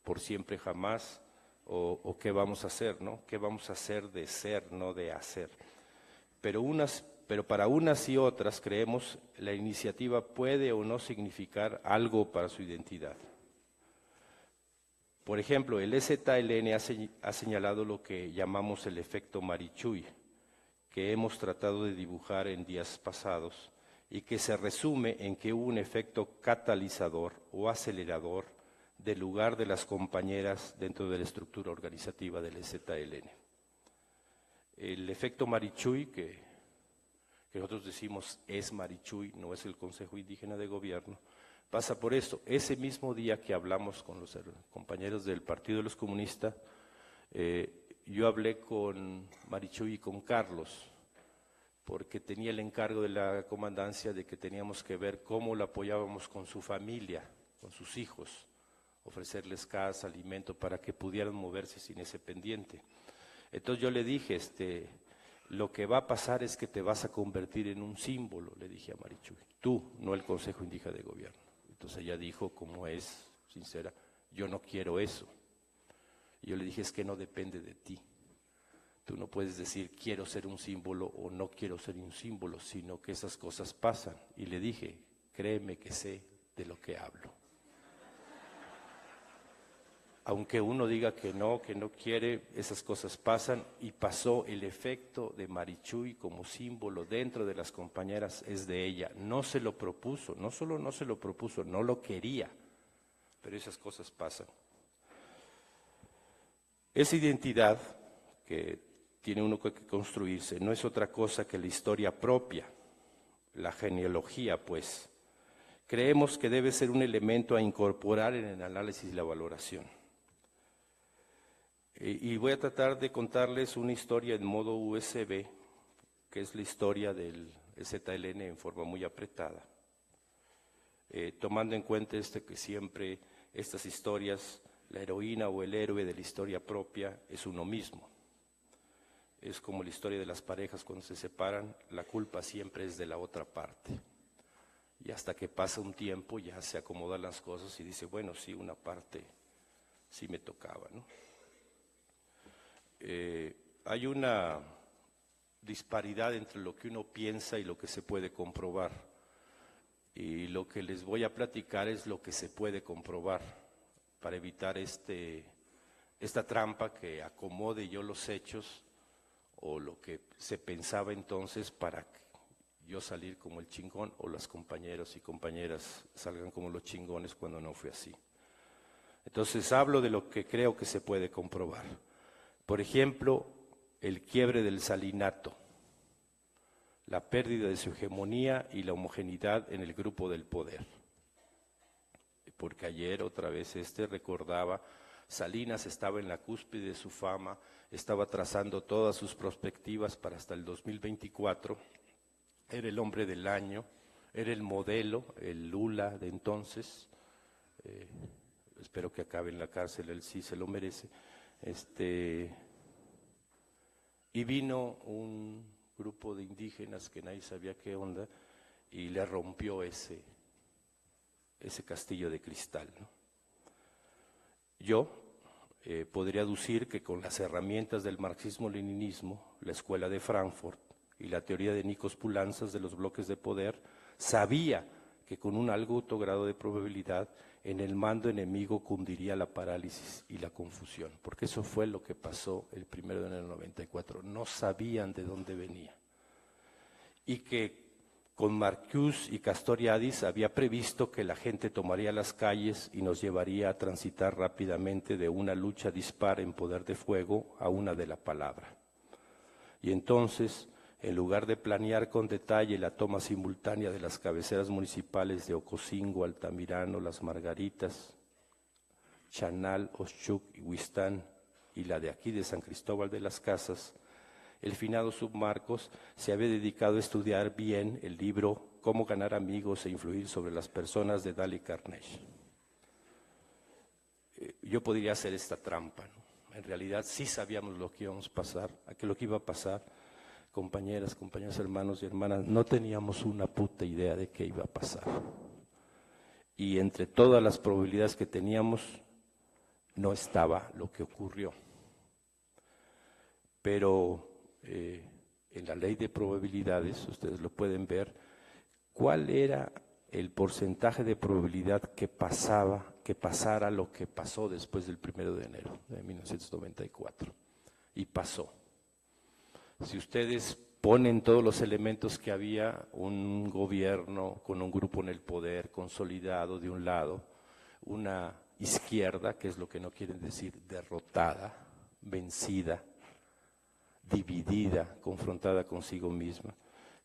por siempre jamás? ¿O qué vamos a hacer, no? ¿Qué vamos a hacer de ser, no de hacer? Pero para unas y otras, creemos, la iniciativa puede o no significar algo para su identidad. Por ejemplo, el EZLN ha señalado lo que llamamos el efecto Marichuy, que hemos tratado de dibujar en días pasados y que se resume en que hubo un efecto catalizador o acelerador del lugar de las compañeras dentro de la estructura organizativa del EZLN. El efecto Marichuy, que nosotros decimos es Marichuy, no es el Consejo Indígena de Gobierno, pasa por esto. Ese mismo día que hablamos con los compañeros del Partido de los Comunistas, yo hablé con Marichuy y con Carlos, porque tenía el encargo de la comandancia de que teníamos que ver cómo lo apoyábamos con su familia, con sus hijos, ofrecerles casa, alimento, para que pudieran moverse sin ese pendiente. Entonces yo le dije, lo que va a pasar es que te vas a convertir en un símbolo, le dije a Marichuy, tú, no el Consejo Indígena de Gobierno. Entonces ella dijo, como es sincera, yo no quiero eso. Y yo le dije, es que no depende de ti. Tú no puedes decir quiero ser un símbolo o no quiero ser un símbolo, sino que esas cosas pasan. Y le dije, créeme que sé de lo que hablo. Aunque uno diga que no quiere, esas cosas pasan, y pasó. El efecto de Marichuy como símbolo dentro de las compañeras es de ella. No se lo propuso, no solo no se lo propuso, no lo quería, pero esas cosas pasan. Esa identidad que tiene uno que construirse no es otra cosa que la historia propia, la genealogía, pues. Creemos que debe ser un elemento a incorporar en el análisis y la valoración. Y voy a tratar de contarles una historia en modo USB, que es la historia del EZLN en forma muy apretada, tomando en cuenta que siempre estas historias, la heroína o el héroe de la historia propia es uno mismo. Es como la historia de las parejas cuando se separan, la culpa siempre es de la otra parte. Y hasta que pasa un tiempo ya se acomodan las cosas y dice, bueno, sí, una parte sí me tocaba, ¿no? Hay una disparidad entre lo que uno piensa y lo que se puede comprobar. Y lo que les voy a platicar es lo que se puede comprobar para evitar esta trampa que acomode yo los hechos o lo que se pensaba entonces para yo salir como el chingón o las compañeros y compañeras salgan como los chingones cuando no fue así. Entonces hablo de lo que creo que se puede comprobar. Por ejemplo, el quiebre del salinato, la pérdida de su hegemonía y la homogeneidad en el grupo del poder. Porque ayer otra vez recordaba, Salinas estaba en la cúspide de su fama, estaba trazando todas sus perspectivas para hasta el 2024, era el hombre del año, era el modelo, el Lula de entonces, espero que acabe en la cárcel, él sí se lo merece. Y vino un grupo de indígenas que nadie sabía qué onda y le rompió ese castillo de cristal, ¿no? Yo podría aducir que con las herramientas del marxismo-leninismo, la escuela de Frankfurt y la teoría de Nikos Poulantzas de los bloques de poder, sabía que con un alto grado de probabilidad en el mando enemigo cundiría la parálisis y la confusión, porque eso fue lo que pasó el 1 de enero del 94, no sabían de dónde venía. Y que con Marcuse y Castoriadis había previsto que la gente tomaría las calles y nos llevaría a transitar rápidamente de una lucha dispar en poder de fuego a una de la palabra. Y entonces, en lugar de planear con detalle la toma simultánea de las cabeceras municipales de Ocosingo, Altamirano, Las Margaritas, Chanal, Oshchuk y Huistán, y la de aquí de San Cristóbal de las Casas, el finado Submarcos se había dedicado a estudiar bien el libro Cómo ganar amigos e influir sobre las personas de Dale Carnegie. Yo podría hacer esta trampa, ¿no? En realidad sí sabíamos lo que íbamos a pasar, lo que iba a pasar. Compañeras, hermanos y hermanas, no teníamos una puta idea de qué iba a pasar. Y entre todas las probabilidades que teníamos, no estaba lo que ocurrió. Pero en la ley de probabilidades, ustedes lo pueden ver, cuál era el porcentaje de probabilidad que pasara lo que pasó después del 1 de enero de 1994. Y pasó. Si ustedes ponen todos los elementos que había, un gobierno con un grupo en el poder consolidado de un lado, una izquierda, que es lo que no quieren decir derrotada, vencida, dividida, confrontada consigo misma,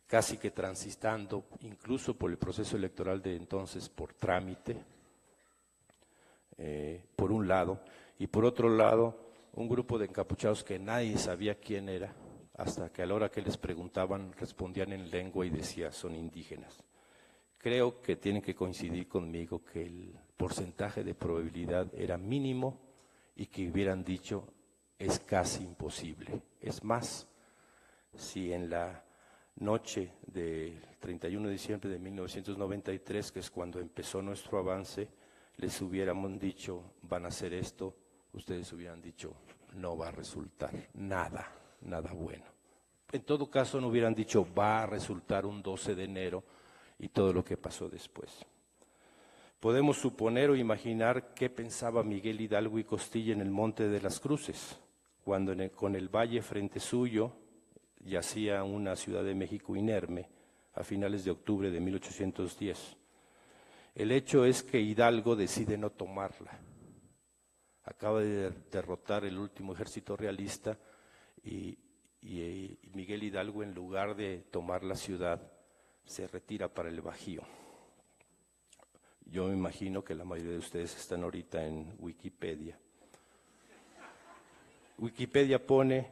casi que transitando, incluso por el proceso electoral de entonces, por trámite, por un lado, y por otro lado, un grupo de encapuchados que nadie sabía quién era, hasta que a la hora que les preguntaban respondían en lengua y decían son indígenas. Creo que tienen que coincidir conmigo que el porcentaje de probabilidad era mínimo y que hubieran dicho es casi imposible. Es más, si en la noche del 31 de diciembre de 1993, que es cuando empezó nuestro avance, les hubiéramos dicho van a hacer esto, ustedes hubieran dicho no va a resultar nada bueno. En todo caso no hubieran dicho va a resultar un 12 de enero y todo lo que pasó después. Podemos suponer o imaginar qué pensaba Miguel Hidalgo y Costilla en el Monte de las Cruces, cuando con el valle frente suyo yacía una Ciudad de México inerme a finales de octubre de 1810. El hecho es que Hidalgo decide no tomarla. Acaba de derrotar el último ejército realista y Miguel Hidalgo, en lugar de tomar la ciudad, se retira para el Bajío. Yo me imagino que la mayoría de ustedes están ahorita en Wikipedia. Wikipedia pone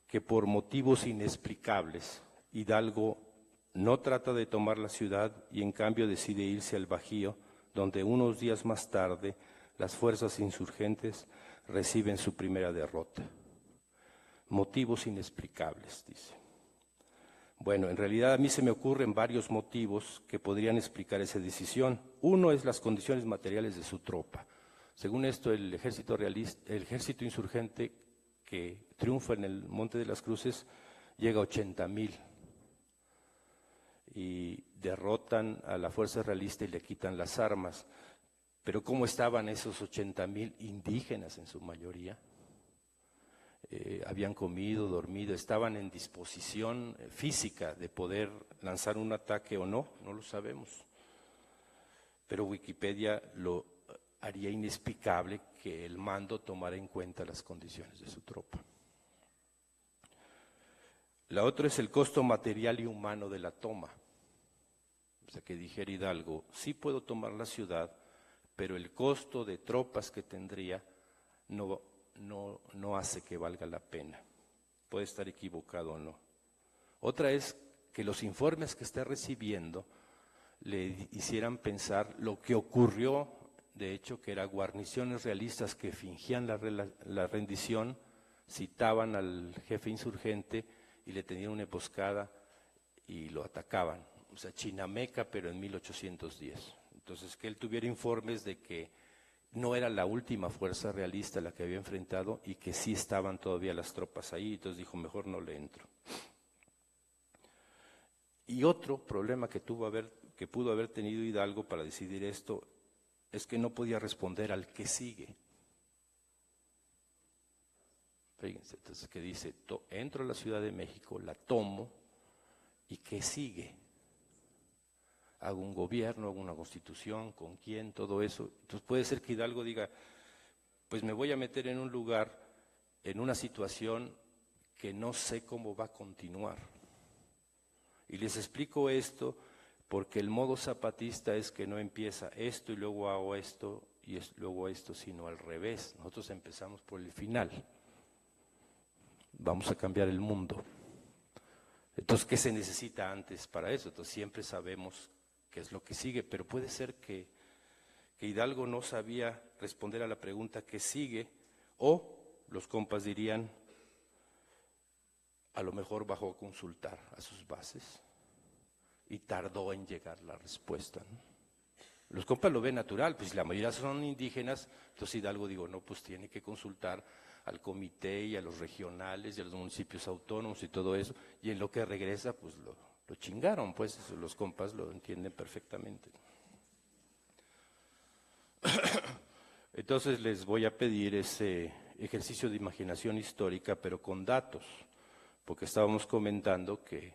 que por motivos inexplicables Hidalgo no trata de tomar la ciudad y en cambio decide irse al Bajío, donde unos días más tarde las fuerzas insurgentes reciben su primera derrota. Motivos inexplicables, dice. Bueno, en realidad a mí se me ocurren varios motivos que podrían explicar esa decisión. Uno es las condiciones materiales de su tropa. Según esto, el ejército insurgente que triunfa en el Monte de las Cruces llega a 80,000 y derrotan a la fuerza realista y le quitan las armas. Pero ¿cómo estaban esos 80,000 indígenas en su mayoría? Habían comido, dormido, estaban en disposición física de poder lanzar un ataque o no lo sabemos. Pero Wikipedia lo haría inexplicable que el mando tomara en cuenta las condiciones de su tropa. La otra es el costo material y humano de la toma. O sea, que dijera Hidalgo, sí puedo tomar la ciudad, pero el costo de tropas que tendría no hace que valga la pena. Puede estar equivocado o no. Otra es que los informes que está recibiendo le hicieran pensar lo que ocurrió, de hecho, que eran guarniciones realistas que fingían la rendición, citaban al jefe insurgente y le tenían una emboscada y lo atacaban. O sea, Chinameca, pero en 1810. Entonces, que él tuviera informes de que no era la última fuerza realista la que había enfrentado y que sí estaban todavía las tropas ahí, entonces dijo, mejor no le entro. Y otro problema que pudo haber tenido Hidalgo para decidir esto es que no podía responder al que sigue. Fíjense, entonces que dice, entro a la Ciudad de México, la tomo, ¿y qué sigue? Hago un gobierno, hago una constitución, ¿con quién? Todo eso. Entonces puede ser que Hidalgo diga, pues me voy a meter en un lugar, en una situación que no sé cómo va a continuar. Y les explico esto porque el modo zapatista es que no empieza esto y luego hago esto y luego esto, sino al revés. Nosotros empezamos por el final. Vamos a cambiar el mundo. Entonces, ¿qué se necesita antes para eso? Entonces, siempre sabemos qué es lo que sigue, pero puede ser que Hidalgo no sabía responder a la pregunta ¿qué sigue? O los compas dirían, a lo mejor bajó a consultar a sus bases y tardó en llegar la respuesta, ¿no? Los compas lo ven natural, pues la mayoría son indígenas, entonces Hidalgo digo, no, pues tiene que consultar al comité y a los regionales y a los municipios autónomos y todo eso, y en lo que regresa, pues lo chingaron, pues eso, los compas lo entienden perfectamente. Entonces les voy a pedir ese ejercicio de imaginación histórica, pero con datos, porque estábamos comentando que,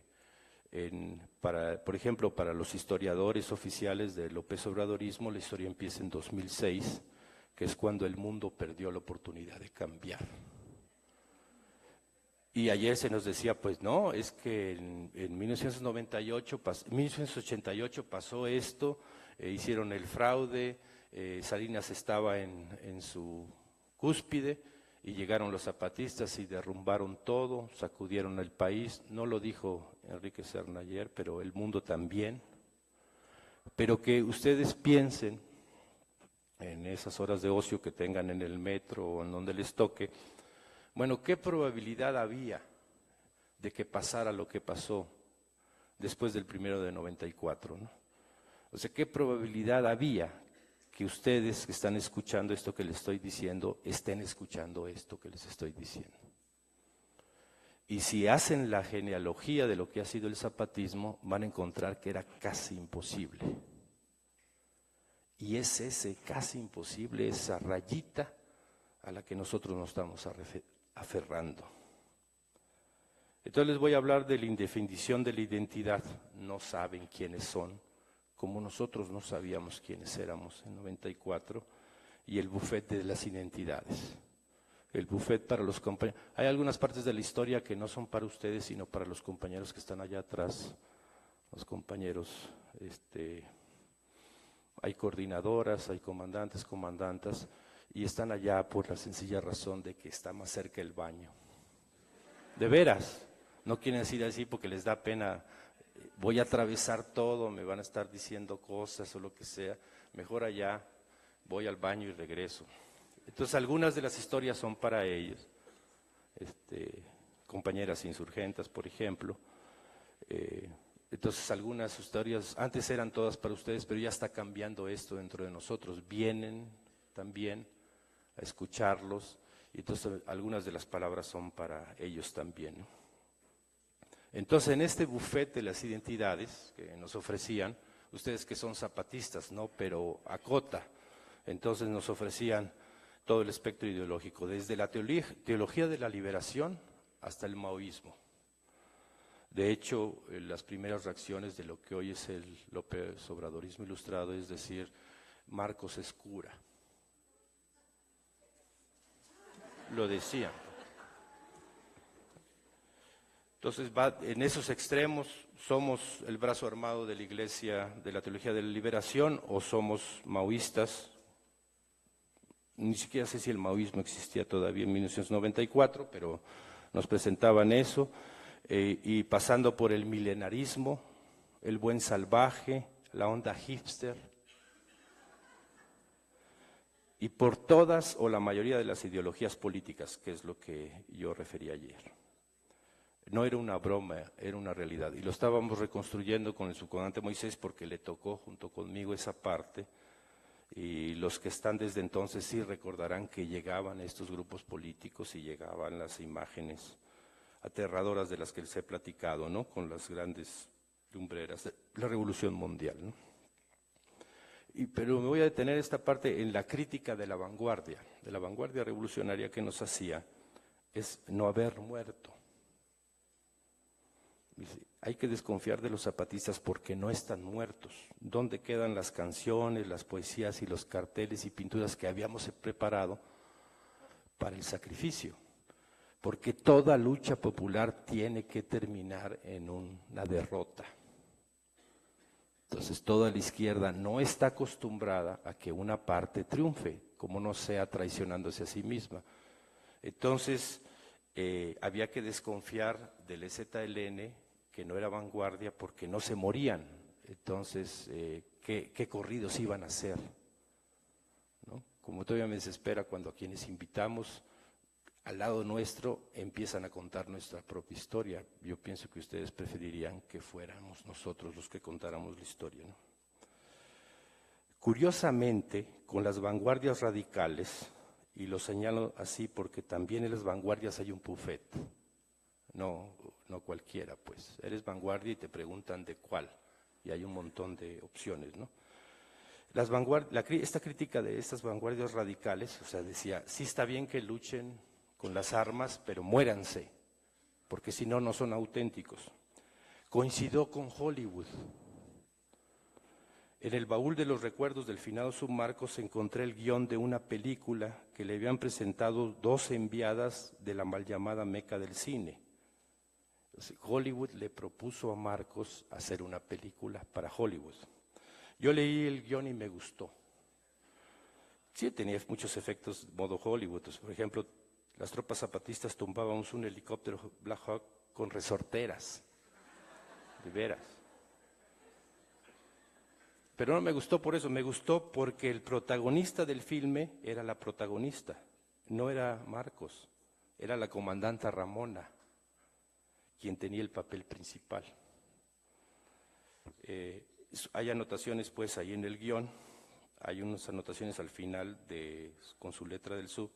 por ejemplo, para los historiadores oficiales de López Obradorismo, la historia empieza en 2006, que es cuando el mundo perdió la oportunidad de cambiar. Y ayer se nos decía, pues no, es que en 1988 pasó esto, hicieron el fraude, Salinas estaba en su cúspide y llegaron los zapatistas y derrumbaron todo, sacudieron el país. No lo dijo Enrique Serna ayer, pero el mundo también. Pero que ustedes piensen en esas horas de ocio que tengan en el metro o en donde les toque, bueno, ¿qué probabilidad había de que pasara lo que pasó después del 1 de 94, ¿no? O sea, ¿qué probabilidad había que ustedes que están escuchando esto que les estoy diciendo, estén escuchando esto que les estoy diciendo? Y si hacen la genealogía de lo que ha sido el zapatismo, van a encontrar que era casi imposible. Y es ese casi imposible, esa rayita a la que nosotros nos estamos aferrando. Entonces les voy a hablar de la indefinición de la identidad. No saben quiénes son, como nosotros no sabíamos quiénes éramos en 94, y el buffet de las identidades. El buffet para los compañeros. Hay algunas partes de la historia que no son para ustedes, sino para los compañeros que están allá atrás, los compañeros, hay coordinadoras, hay comandantes, comandantas, y están allá por la sencilla razón de que está más cerca el baño. De veras, no quieren decir así porque les da pena, voy a atravesar todo, me van a estar diciendo cosas o lo que sea, mejor allá, voy al baño y regreso. Entonces algunas de las historias son para ellos, compañeras insurgentas, por ejemplo. Entonces algunas historias, antes eran todas para ustedes, pero ya está cambiando esto dentro de nosotros. Vienen también a escucharlos, y entonces algunas de las palabras son para ellos también, ¿no? Entonces en este buffet de las identidades que nos ofrecían, ustedes que son zapatistas, ¿no? Pero acota, entonces nos ofrecían todo el espectro ideológico, desde la teología de la liberación hasta el maoísmo. De hecho, las primeras reacciones de lo que hoy es el López Obradorismo ilustrado, es decir, Marcos es cura. Lo decían. Entonces, en esos extremos, ¿somos el brazo armado de la Iglesia de la Teología de la Liberación o somos maoístas? Ni siquiera sé si el maoísmo existía todavía en 1994, pero nos presentaban eso. Y pasando por el milenarismo, el buen salvaje, la onda hipster, y por todas o la mayoría de las ideologías políticas, que es lo que yo referí ayer. No era una broma, era una realidad, y lo estábamos reconstruyendo con el subcomandante Moisés porque le tocó junto conmigo esa parte, Y los que están desde entonces sí recordarán que llegaban estos grupos políticos y llegaban las imágenes aterradoras de las que les he platicado, ¿no? Con las grandes lumbreras de la Revolución Mundial, ¿no? Pero me voy a detener esta parte en la crítica de la vanguardia revolucionaria que nos hacía, es no haber muerto. Dice, hay que desconfiar de los zapatistas porque no están muertos. ¿Dónde quedan las canciones, las poesías y los carteles y pinturas que habíamos preparado para el sacrificio? Porque toda lucha popular tiene que terminar en una derrota. Entonces toda la izquierda no está acostumbrada a que una parte triunfe, como no sea traicionándose a sí misma. Entonces había que desconfiar del EZLN, que no era vanguardia, porque no se morían. Entonces, ¿qué corridos iban a hacer? ¿No? Como todavía me desespera cuando a quienes invitamos al lado nuestro empiezan a contar nuestra propia historia. Yo pienso que ustedes preferirían que fuéramos nosotros los que contáramos la historia, ¿no? Curiosamente, con las vanguardias radicales, y lo señalo así porque también en las vanguardias hay un buffet, no cualquiera, pues. Eres vanguardia y te preguntan de cuál, y hay un montón de opciones, ¿no? Esta crítica de estas vanguardias radicales, o sea, decía, sí está bien que luchen con las armas, pero muéranse, porque si no, no son auténticos. Coincidió con Hollywood. En el baúl de los recuerdos del finado Submarcos encontré el guión de una película que le habían presentado 2 enviadas de la mal llamada Meca del cine. Hollywood le propuso a Marcos hacer una película para Hollywood. Yo leí el guión y me gustó. Sí, tenía muchos efectos modo Hollywood. Por ejemplo, las tropas zapatistas tumbábamos un helicóptero Black Hawk con resorteras, de veras. Pero no me gustó por eso, me gustó porque el protagonista del filme era la protagonista, no era Marcos, era la comandanta Ramona, quien tenía el papel principal. Hay anotaciones pues ahí en el guión, hay unas anotaciones al final con su letra del sub,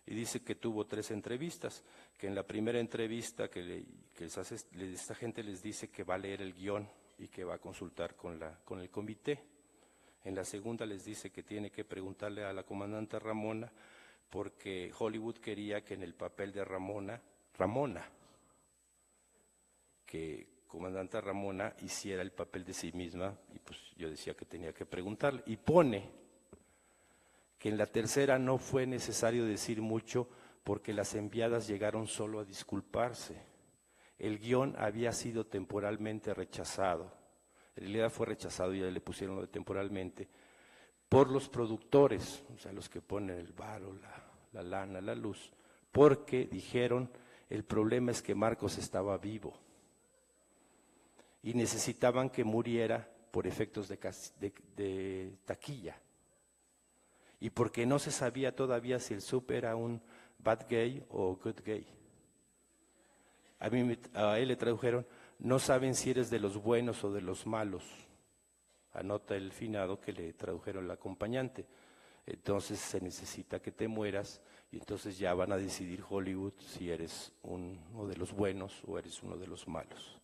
y dice que tuvo 3 entrevistas, que en la primera entrevista esta gente les dice que va a leer el guión y que va a consultar con el comité. En la segunda les dice que tiene que preguntarle a la comandante Ramona, porque Hollywood quería que en el papel de Ramona, que comandante Ramona hiciera el papel de sí misma, y pues yo decía que tenía que preguntarle, y pone que en la tercera no fue necesario decir mucho porque las enviadas llegaron solo a disculparse. El guión había sido temporalmente rechazado, en realidad fue rechazado y ya le pusieron lo de temporalmente, por los productores, o sea, los que ponen el varo, la lana, la luz, porque dijeron, el problema es que Marcos estaba vivo y necesitaban que muriera por efectos de taquilla. Y porque no se sabía todavía si el sub era un bad gay o good gay. A él le tradujeron, no saben si eres de los buenos o de los malos. Anota el finado que le tradujeron el acompañante. Entonces se necesita que te mueras y entonces ya van a decidir Hollywood si eres uno de los buenos o eres uno de los malos.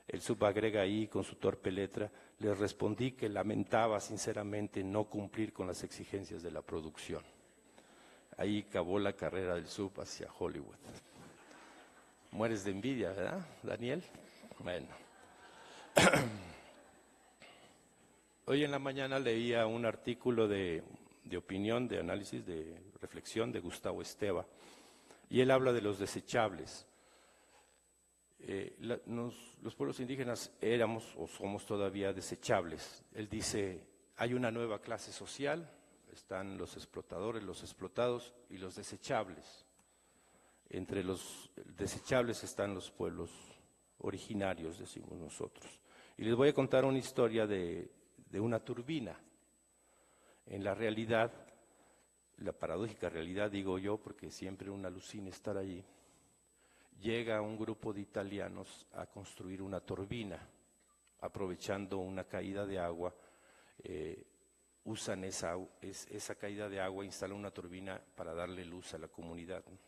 El sub agrega ahí con su torpe letra, les respondí que lamentaba sinceramente no cumplir con las exigencias de la producción. Ahí acabó la carrera del sub hacia Hollywood. Mueres de envidia, ¿verdad, Daniel? Bueno. Hoy en la mañana leía un artículo de opinión, de análisis, de reflexión de Gustavo Esteva, y él habla de los desechables. Los pueblos indígenas éramos o somos todavía desechables. Él dice, hay una nueva clase social, están los explotadores, los explotados y los desechables. Entre los desechables están los pueblos originarios, decimos nosotros. Y les voy a contar una historia de una turbina. En la realidad, la paradójica realidad, digo yo, porque siempre una alucina estar allí, llega un grupo de italianos a construir una turbina, aprovechando una caída de agua usan esa caída de agua, instalan una turbina para darle luz a la comunidad, ¿no?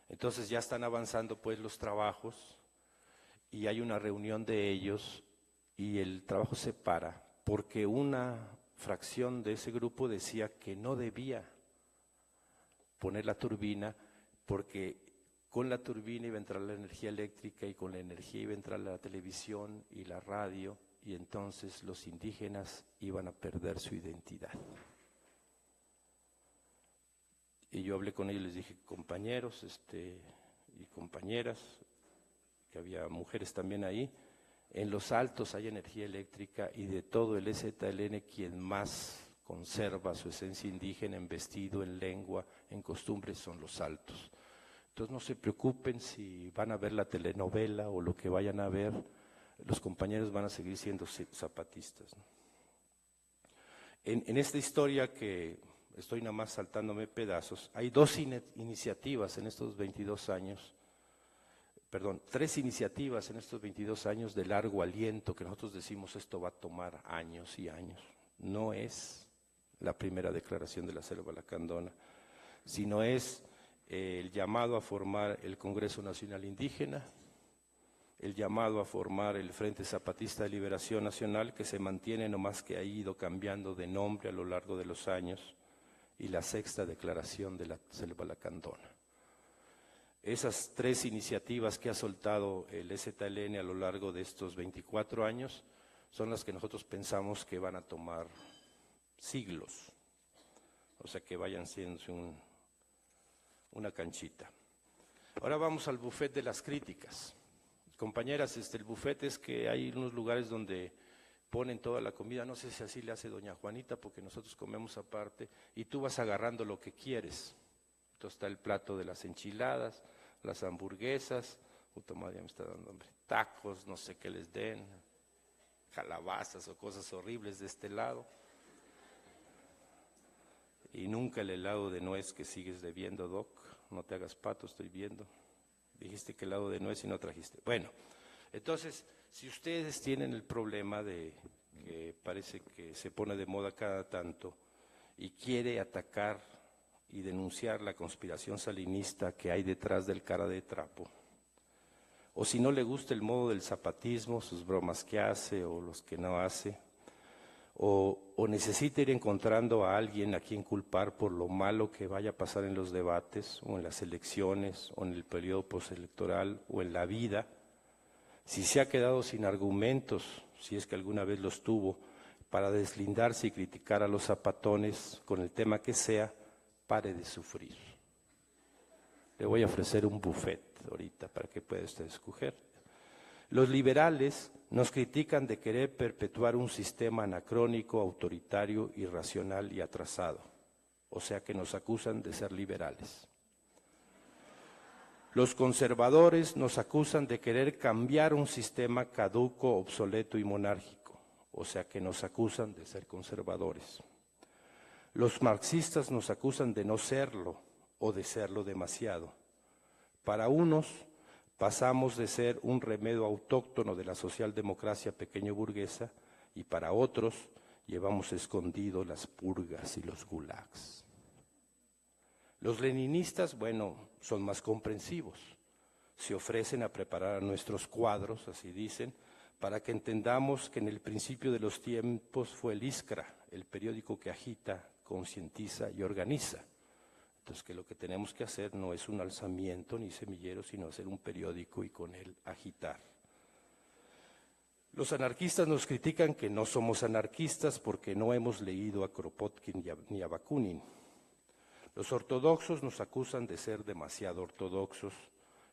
Entonces ya están avanzando pues los trabajos y hay una reunión de ellos y el trabajo se para porque una fracción de ese grupo decía que no debía poner la turbina porque con la turbina iba a entrar la energía eléctrica y con la energía iba a entrar la televisión y la radio y entonces los indígenas iban a perder su identidad. Y yo hablé con ellos y les dije, compañeros y compañeras, que había mujeres también ahí, en los altos hay energía eléctrica y de todo el EZLN quien más conserva su esencia indígena en vestido, en lengua, en costumbres son los altos. Entonces no se preocupen si van a ver la telenovela o lo que vayan a ver, los compañeros van a seguir siendo zapatistas, ¿no? En esta historia que estoy nada más saltándome pedazos, hay iniciativas en estos 22 años, perdón, 3 iniciativas en estos 22 años de largo aliento, que nosotros decimos esto va a tomar años y años. No es la primera declaración de la Selva Lacandona, sino es el llamado a formar el Congreso Nacional Indígena, el llamado a formar el Frente Zapatista de Liberación Nacional, que se mantiene nomás que ha ido cambiando de nombre a lo largo de los años, y la 6ª declaración de la Selva Lacandona. Esas 3 iniciativas que ha soltado el EZLN a lo largo de estos 24 años son las que nosotros pensamos que van a tomar siglos, o sea que vayan siendo una canchita. Ahora vamos al buffet de las críticas. Compañeras, el buffet es que hay unos lugares donde ponen toda la comida, no sé si así le hace doña Juanita, porque nosotros comemos aparte, y tú vas agarrando lo que quieres. Entonces está el plato de las enchiladas, las hamburguesas, puta madre, ya me está dando hambre, tacos, no sé qué les den, calabazas o cosas horribles de este lado. Y nunca el helado de nuez que sigues debiendo, Doc, no te hagas pato, estoy viendo. Dijiste que helado de nuez y no trajiste. Bueno, entonces, si ustedes tienen el problema de que parece que se pone de moda cada tanto y quiere atacar y denunciar la conspiración salinista que hay detrás del cara de trapo, o si no le gusta el modo del zapatismo, sus bromas que hace o los que no hace, o necesita ir encontrando a alguien a quien culpar por lo malo que vaya a pasar en los debates, o en las elecciones, o en el periodo postelectoral, o en la vida, si se ha quedado sin argumentos, si es que alguna vez los tuvo, para deslindarse y criticar a los zapatones con el tema que sea, pare de sufrir. Le voy a ofrecer un buffet ahorita para que pueda usted escoger. Los liberales nos critican de querer perpetuar un sistema anacrónico, autoritario, irracional y atrasado, o sea que nos acusan de ser liberales. Los conservadores nos acusan de querer cambiar un sistema caduco, obsoleto y monárquico, o sea que nos acusan de ser conservadores. Los marxistas nos acusan de no serlo o de serlo demasiado. Para unos pasamos de ser un remedio autóctono de la socialdemocracia pequeño burguesa y para otros llevamos escondido las purgas y los gulags. Los leninistas, bueno, son más comprensivos. Se ofrecen a preparar a nuestros cuadros, así dicen, para que entendamos que en el principio de los tiempos fue el Iskra, el periódico que agita, concientiza y organiza. Entonces que lo que tenemos que hacer no es un alzamiento ni semillero, sino hacer un periódico y con él agitar. Los anarquistas nos critican que no somos anarquistas porque no hemos leído a Kropotkin ni a Bakunin. Los ortodoxos nos acusan de ser demasiado ortodoxos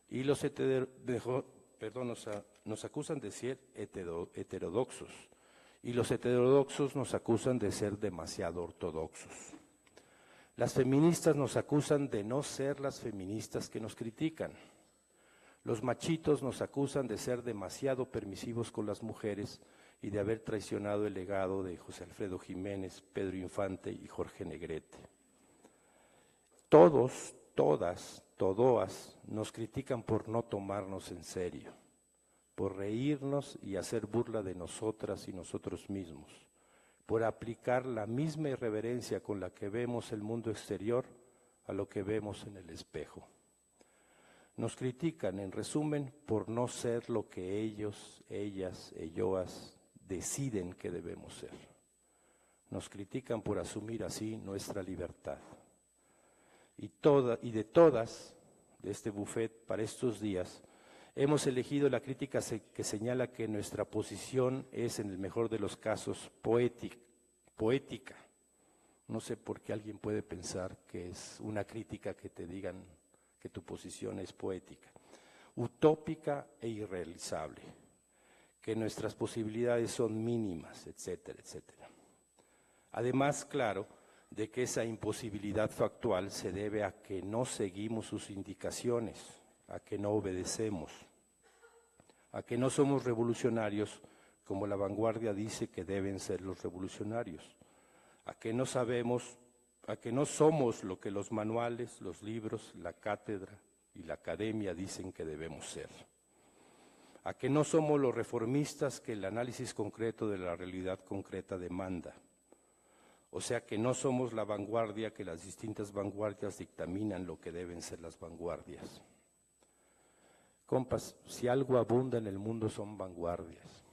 y los nos acusan de ser heterodoxos y los heterodoxos nos acusan de ser demasiado ortodoxos. Las feministas nos acusan de no ser las feministas que nos critican. Los machitos nos acusan de ser demasiado permisivos con las mujeres y de haber traicionado el legado de José Alfredo Jiménez, Pedro Infante y Jorge Negrete. Todos, todas, todoas nos critican por no tomarnos en serio, por reírnos y hacer burla de nosotras y nosotros mismos, por aplicar la misma irreverencia con la que vemos el mundo exterior a lo que vemos en el espejo. Nos critican, en resumen, por no ser lo que ellos, ellas, elloas deciden que debemos ser. Nos critican por asumir así nuestra libertad. Y de todas, de este buffet para estos días, hemos elegido la crítica que señala que nuestra posición es, en el mejor de los casos, poética. No sé por qué alguien puede pensar que es una crítica que te digan que tu posición es poética. Utópica e irrealizable, que nuestras posibilidades son mínimas, etcétera, etcétera. Además, claro, de que esa imposibilidad factual se debe a que no seguimos sus indicaciones, a que no obedecemos, a que no somos revolucionarios como la vanguardia dice que deben ser los revolucionarios, a que no somos lo que los manuales, los libros, la cátedra y la academia dicen que debemos ser, a que no somos los reformistas que el análisis concreto de la realidad concreta demanda, o sea que no somos la vanguardia que las distintas vanguardias dictaminan lo que deben ser las vanguardias. Compas, si algo abunda en el mundo son vanguardias.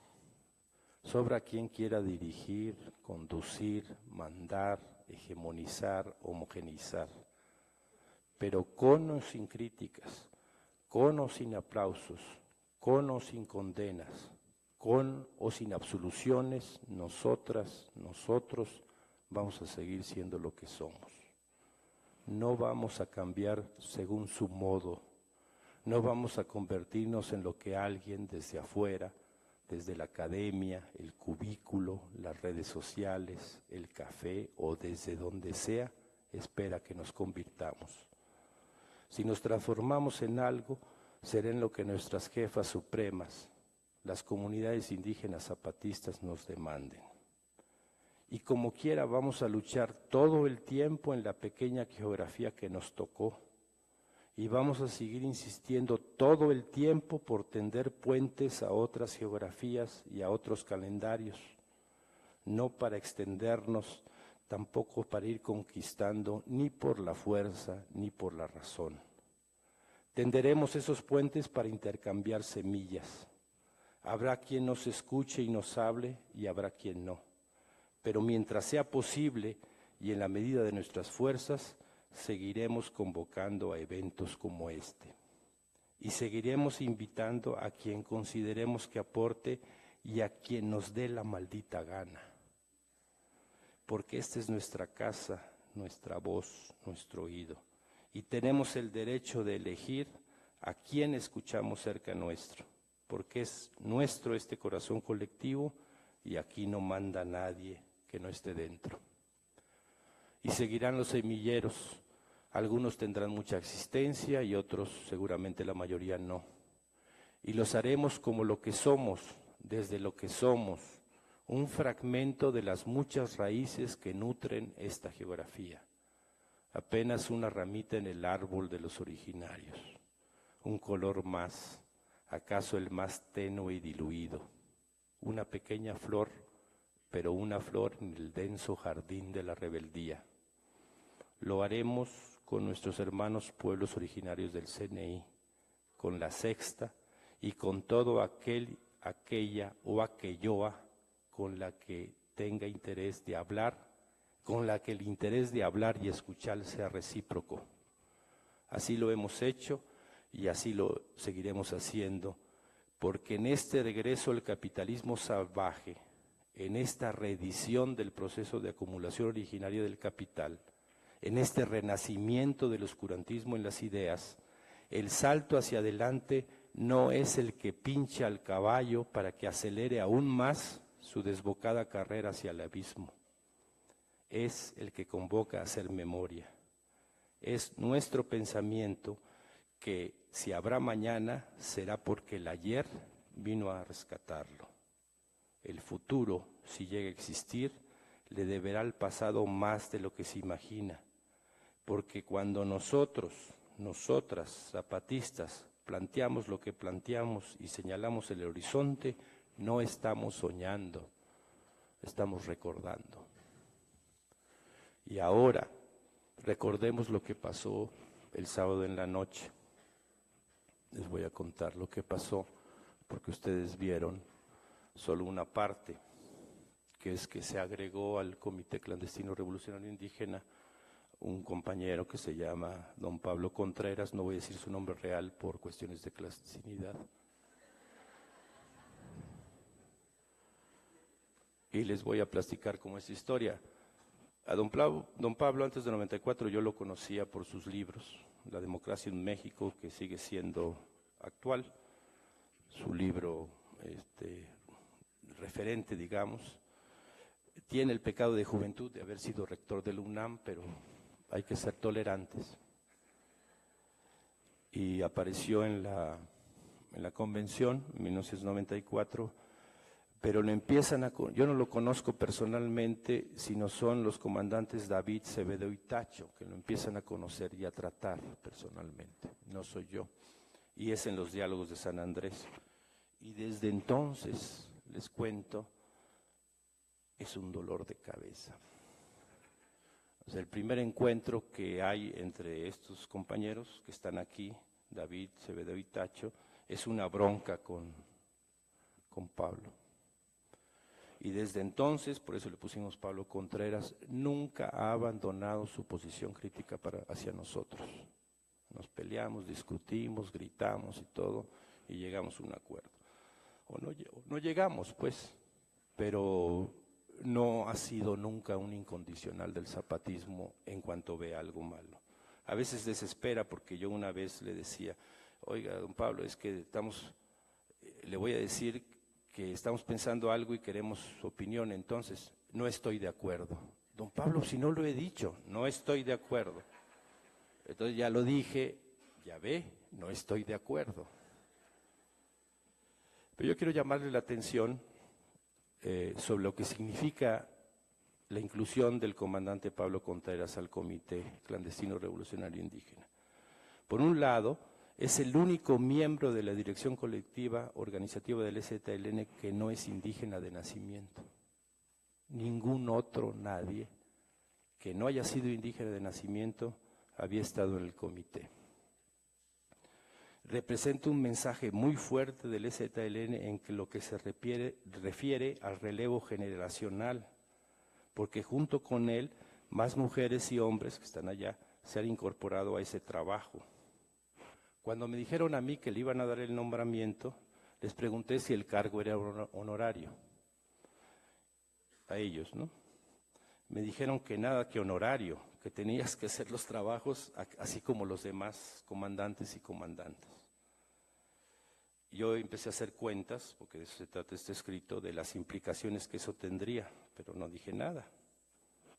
Sobra quien quiera dirigir, conducir, mandar, hegemonizar, homogeneizar, pero con o sin críticas, con o sin aplausos, con o sin condenas, con o sin absoluciones, nosotras, nosotros vamos a seguir siendo lo que somos. No vamos a cambiar según su modo, no vamos a convertirnos en lo que alguien desde afuera, desde la academia, el cubículo, las redes sociales, el café o desde donde sea, espera que nos convirtamos. Si nos transformamos en algo, será en lo que nuestras jefas supremas, las comunidades indígenas zapatistas nos demanden. Y como quiera vamos a luchar todo el tiempo en la pequeña geografía que nos tocó. Y vamos a seguir insistiendo todo el tiempo por tender puentes a otras geografías y a otros calendarios, no para extendernos, tampoco para ir conquistando, ni por la fuerza ni por la razón. Tenderemos esos puentes para intercambiar semillas. Habrá quien nos escuche y nos hable y habrá quien no. Pero mientras sea posible y en la medida de nuestras fuerzas, seguiremos convocando a eventos como este y seguiremos invitando a quien consideremos que aporte y a quien nos dé la maldita gana, porque esta es nuestra casa, nuestra voz, nuestro oído, y tenemos el derecho de elegir a quién escuchamos cerca nuestro, porque es nuestro este corazón colectivo y aquí no manda nadie que no esté dentro. Y seguirán los semilleros. Algunos tendrán mucha existencia y otros, seguramente la mayoría, no. Y los haremos como lo que somos, desde lo que somos, un fragmento de las muchas raíces que nutren esta geografía. Apenas una ramita en el árbol de los originarios, un color más, acaso el más tenue y diluido, una pequeña flor, pero una flor en el denso jardín de la rebeldía. Lo haremos con nuestros hermanos pueblos originarios del CNI, con la Sexta y con todo aquel, aquella o aquelloa con la que tenga interés de hablar, con la que el interés de hablar y escuchar sea recíproco. Así lo hemos hecho y así lo seguiremos haciendo, porque en este regreso al capitalismo salvaje, en esta reedición del proceso de acumulación originaria del capital, en este renacimiento del oscurantismo en las ideas, el salto hacia adelante no es el que pincha al caballo para que acelere aún más su desbocada carrera hacia el abismo. Es el que convoca a hacer memoria. Es nuestro pensamiento que si habrá mañana será porque el ayer vino a rescatarlo. El futuro, si llega a existir, le deberá al pasado más de lo que se imagina. Porque cuando nosotros, nosotras, zapatistas, planteamos lo que planteamos y señalamos el horizonte, no estamos soñando, estamos recordando. Y ahora recordemos lo que pasó el sábado en la noche. Les voy a contar lo que pasó, porque ustedes vieron solo una parte, que es que se agregó al Comité Clandestino Revolucionario Indígena un compañero que se llama don Pablo Contreras, no voy a decir su nombre real por cuestiones de clandestinidad. Y les voy a platicar cómo es la historia. A don Pablo antes de 94 yo lo conocía por sus libros, La democracia en México, que sigue siendo actual, su libro referente, digamos. Tiene el pecado de juventud de haber sido rector del UNAM, pero hay que ser tolerantes. Y apareció en la convención en 1994, pero lo empiezan yo no lo conozco personalmente, sino son los comandantes David, Cebedo y Tacho, que lo empiezan a conocer y a tratar personalmente, no soy yo. Y es en los diálogos de San Andrés. Y desde entonces, les cuento, es un dolor de cabeza. O sea, el primer encuentro que hay entre estos compañeros que están aquí, David, Cebedo y Tacho, es una bronca con Pablo. Y desde entonces, por eso le pusimos Pablo Contreras, nunca ha abandonado su posición crítica hacia nosotros. Nos peleamos, discutimos, gritamos y todo, y llegamos a un acuerdo. O no llegamos, pues, pero no ha sido nunca un incondicional del zapatismo en cuanto ve algo malo. A veces desespera porque yo una vez le decía, oiga, don Pablo, es que le voy a decir que estamos pensando algo y queremos su opinión, entonces no estoy de acuerdo. Don Pablo, si no lo he dicho, no estoy de acuerdo. Entonces ya lo dije, ya ve, no estoy de acuerdo. Pero yo quiero llamarle la atención sobre lo que significa la inclusión del comandante Pablo Contreras al Comité Clandestino Revolucionario Indígena. Por un lado, es el único miembro de la dirección colectiva organizativa del EZLN que no es indígena de nacimiento. Ningún otro, nadie, que no haya sido indígena de nacimiento había estado en el comité. Representa un mensaje muy fuerte del EZLN en que lo que se refiere al relevo generacional, porque junto con él más mujeres y hombres que están allá se han incorporado a ese trabajo. Cuando me dijeron a mí que le iban a dar el nombramiento, les pregunté si el cargo era honorario. A ellos, ¿no? Me dijeron que nada que honorario, que tenías que hacer los trabajos así como los demás comandantes y comandantes. Yo empecé a hacer cuentas, porque de eso se trata este escrito, de las implicaciones que eso tendría, pero no dije nada.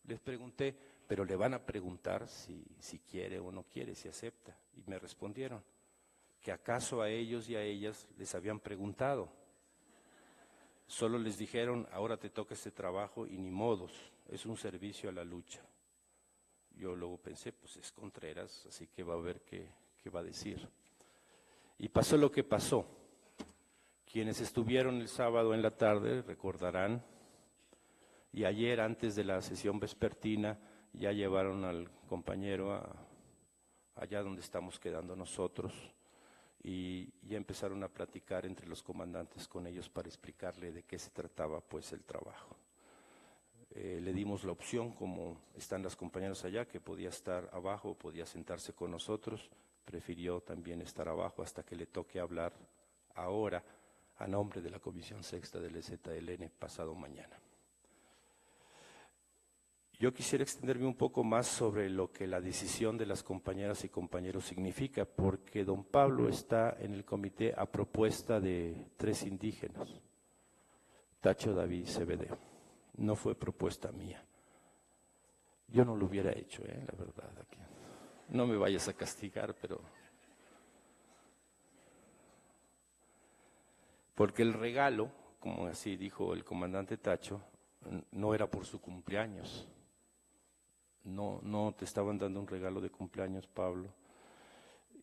Les pregunté, pero le van a preguntar si quiere o no quiere, si acepta. Y me respondieron que acaso a ellos y a ellas les habían preguntado. Solo les dijeron, ahora te toca este trabajo y ni modos, es un servicio a la lucha. Yo luego pensé, pues es Contreras, así que va a ver qué va a decir. Y pasó lo que pasó. Quienes estuvieron el sábado en la tarde recordarán, y ayer antes de la sesión vespertina ya llevaron al compañero allá donde estamos quedando nosotros y ya empezaron a platicar entre los comandantes con ellos para explicarle de qué se trataba pues el trabajo. Le dimos la opción, como están las compañeras allá, que podía estar abajo o podía sentarse con nosotros. Prefirió también estar abajo hasta que le toque hablar ahora a nombre de la Comisión Sexta del EZLN pasado mañana. Yo quisiera extenderme un poco más sobre lo que la decisión de las compañeras y compañeros significa, porque don Pablo está en el comité a propuesta de 3 indígenas, Tacho, David y Cebedo. No fue propuesta mía. Yo no lo hubiera hecho, la verdad. Aquí. No me vayas a castigar, pero... Porque el regalo, como así dijo el comandante Tacho, no era por su cumpleaños. No te estaban dando un regalo de cumpleaños, Pablo.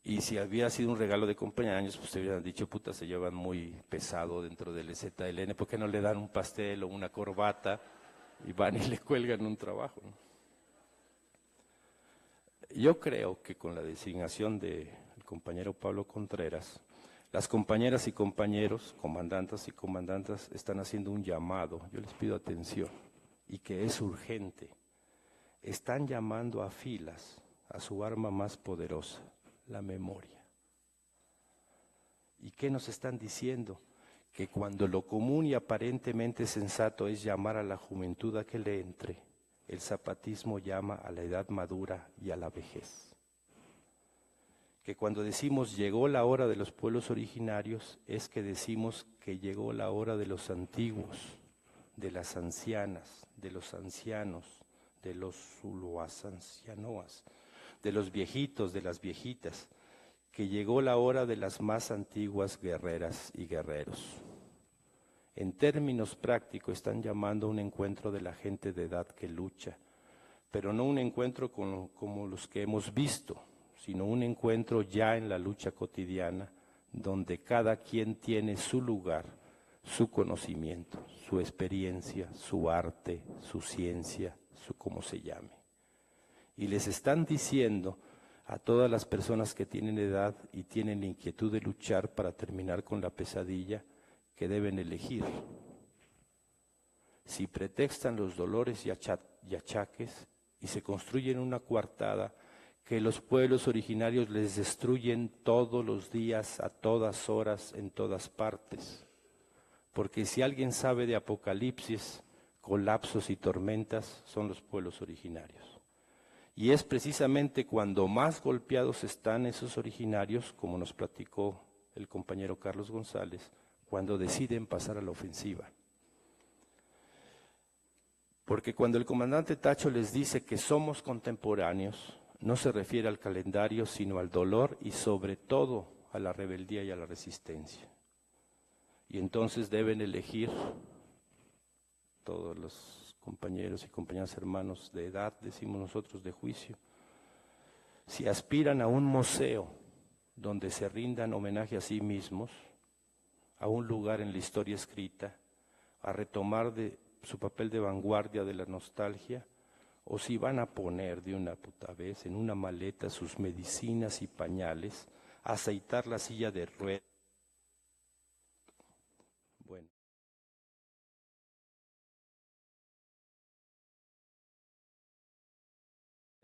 Y si había sido un regalo de cumpleaños, pues te hubieran dicho, puta, se llevan muy pesado dentro del EZLN, ¿por qué no le dan un pastel o una corbata y van y le cuelgan un trabajo, ¿no? Yo creo que con la designación del compañero Pablo Contreras, las compañeras y compañeros, comandantas y comandantas, están haciendo un llamado, yo les pido atención, y que es urgente. Están llamando a filas a su arma más poderosa, la memoria. ¿Y qué nos están diciendo? Que cuando lo común y aparentemente sensato es llamar a la juventud a que le entre, el zapatismo llama a la edad madura y a la vejez. Que cuando decimos llegó la hora de los pueblos originarios, es que decimos que llegó la hora de los antiguos, de las ancianas, de los ancianos, de los zuluas ancianoas, de los viejitos, de las viejitas, que llegó la hora de las más antiguas guerreras y guerreros. En términos prácticos están llamando a un encuentro de la gente de edad que lucha, pero no un encuentro como los que hemos visto, sino un encuentro ya en la lucha cotidiana, donde cada quien tiene su lugar, su conocimiento, su experiencia, su arte, su ciencia, su cómo se llame. Y les están diciendo a todas las personas que tienen edad y tienen la inquietud de luchar para terminar con la pesadilla, que deben elegir. Si pretextan los dolores y achaques y se construyen una coartada que los pueblos originarios les destruyen todos los días, a todas horas, en todas partes. Porque si alguien sabe de apocalipsis, colapsos y tormentas, son los pueblos originarios. Y es precisamente cuando más golpeados están esos originarios, como nos platicó el compañero Carlos González, cuando deciden pasar a la ofensiva. Porque cuando el comandante Tacho les dice que somos contemporáneos, no se refiere al calendario, sino al dolor y sobre todo a la rebeldía y a la resistencia. Y entonces deben elegir, todos los compañeros y compañeras hermanos de edad, decimos nosotros, de juicio, si aspiran a un museo donde se rindan homenaje a sí mismos, a un lugar en la historia escrita, a retomar de su papel de vanguardia de la nostalgia, o si van a poner de una puta vez en una maleta sus medicinas y pañales, a aceitar la silla de ruedas. Bueno.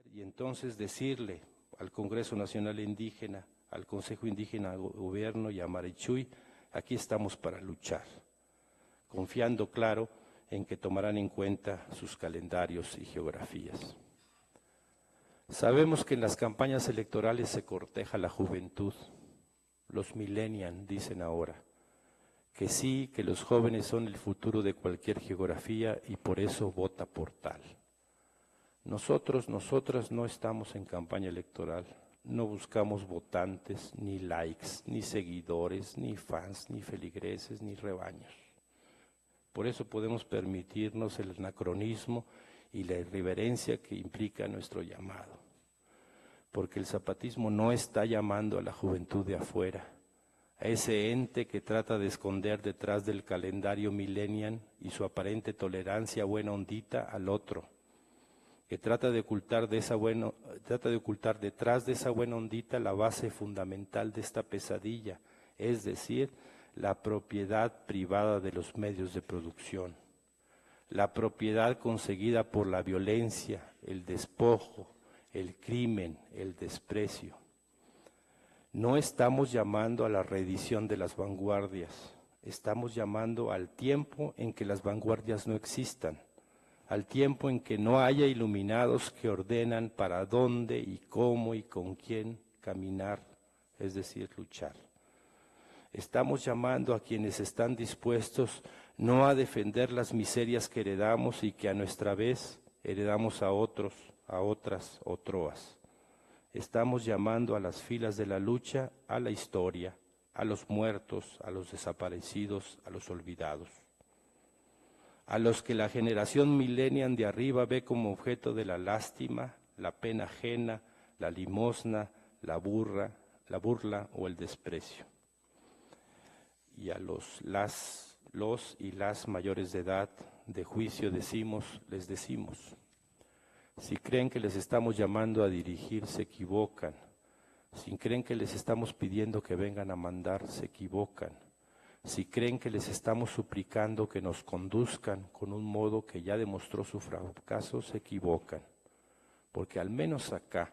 Y entonces decirle al Congreso Nacional Indígena, al Consejo Indígena Gobierno y a Marichuy, aquí estamos para luchar, confiando, claro, en que tomarán en cuenta sus calendarios y geografías. Sabemos que en las campañas electorales se corteja la juventud. Los millennials dicen ahora que sí, que los jóvenes son el futuro de cualquier geografía y por eso vota por tal. Nosotros, nosotras no estamos en campaña electoral. No buscamos votantes, ni likes, ni seguidores, ni fans, ni feligreses, ni rebaños. Por eso podemos permitirnos el anacronismo y la irreverencia que implica nuestro llamado. Porque el zapatismo no está llamando a la juventud de afuera, a ese ente que trata de esconder detrás del calendario millennial y su aparente tolerancia buena ondita al otro, que trata de ocultar detrás de esa buena ondita la base fundamental de esta pesadilla, es decir, la propiedad privada de los medios de producción, la propiedad conseguida por la violencia, el despojo, el crimen, el desprecio. No estamos llamando a la reedición de las vanguardias, estamos llamando al tiempo en que las vanguardias no existan, al tiempo en que no haya iluminados que ordenan para dónde y cómo y con quién caminar, es decir, luchar. Estamos llamando a quienes están dispuestos no a defender las miserias que heredamos y que a nuestra vez heredamos a otros, a otras, otroas. Estamos llamando a las filas de la lucha, a la historia, a los muertos, a los desaparecidos, a los olvidados. A los que la generación millennial de arriba ve como objeto de la lástima, la pena ajena, la limosna, la burra, la burla o el desprecio. Y a los y las mayores de edad, de juicio les decimos, si creen que les estamos llamando a dirigir, se equivocan. Si creen que les estamos pidiendo que vengan a mandar, se equivocan. Si creen que les estamos suplicando que nos conduzcan con un modo que ya demostró su fracaso, se equivocan. Porque al menos acá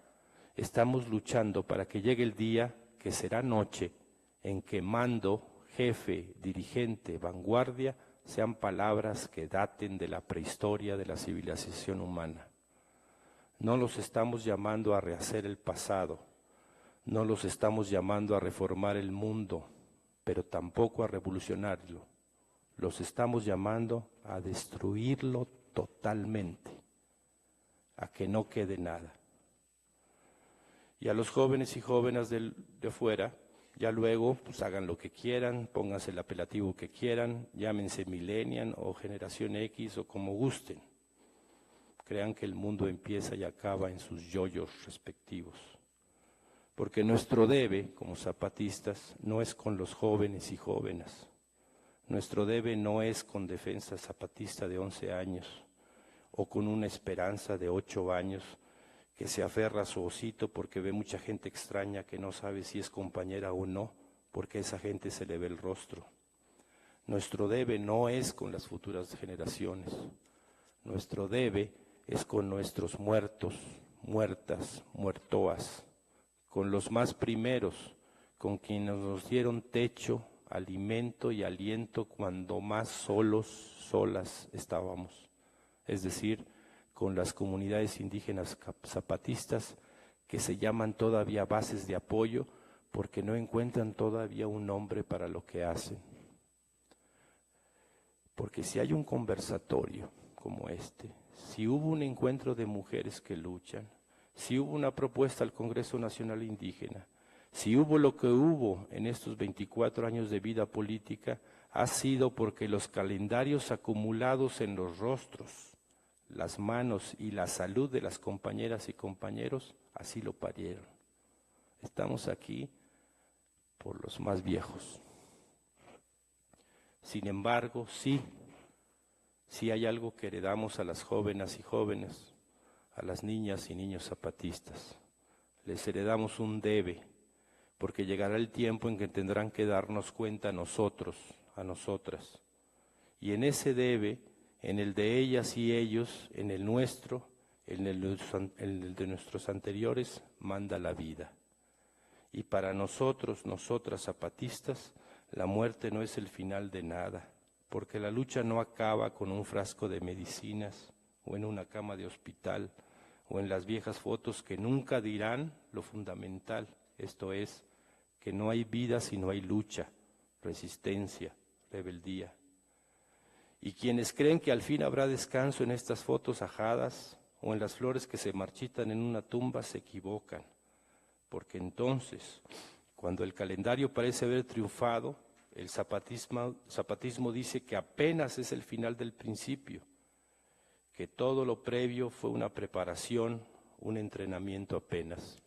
estamos luchando para que llegue el día, que será noche, en que mando, jefe, dirigente, vanguardia, sean palabras que daten de la prehistoria de la civilización humana. No los estamos llamando a rehacer el pasado, no los estamos llamando a reformar el mundo, pero tampoco a revolucionarlo. Los estamos llamando a destruirlo totalmente, a que no quede nada. Y a los jóvenes y jóvenes de afuera, ya luego pues hagan lo que quieran, pónganse el apelativo que quieran, llámense millennial o generación X o como gusten. Crean que el mundo empieza y acaba en sus yoyos respectivos. Porque nuestro debe, como zapatistas, no es con los jóvenes y jóvenes. Nuestro debe no es con Defensa Zapatista de 11 años o con una Esperanza de 8 años que se aferra a su osito porque ve mucha gente extraña que no sabe si es compañera o no, porque a esa gente se le ve el rostro. Nuestro debe no es con las futuras generaciones. Nuestro debe es con nuestros muertos, muertas, muertoas, con los más primeros, con quienes nos dieron techo, alimento y aliento cuando más solos, solas estábamos. Es decir, con las comunidades indígenas zapatistas que se llaman todavía bases de apoyo porque no encuentran todavía un nombre para lo que hacen. Porque si hay un conversatorio como este, si hubo un encuentro de mujeres que luchan, si hubo una propuesta al Congreso Nacional Indígena, si hubo lo que hubo en estos 24 años de vida política, ha sido porque los calendarios acumulados en los rostros, las manos y la salud de las compañeras y compañeros así lo parieron. Estamos aquí por los más viejos. Sin embargo, sí hay algo que heredamos a las jóvenes y jóvenes, a las niñas y niños zapatistas. Les heredamos un debe, porque llegará el tiempo en que tendrán que darnos cuenta a nosotros, a nosotras. Y en ese debe, en el de ellas y ellos, en el nuestro, en el de nuestros anteriores, manda la vida. Y para nosotros, nosotras zapatistas, la muerte no es el final de nada, porque la lucha no acaba con un frasco de medicinas o en una cama de hospital o en las viejas fotos que nunca dirán lo fundamental, esto es, que no hay vida si no hay lucha, resistencia, rebeldía. Y quienes creen que al fin habrá descanso en estas fotos ajadas o en las flores que se marchitan en una tumba se equivocan, porque cuando el calendario parece haber triunfado, el zapatismo dice que apenas es el final del principio, que todo lo previo fue una preparación, un entrenamiento apenas.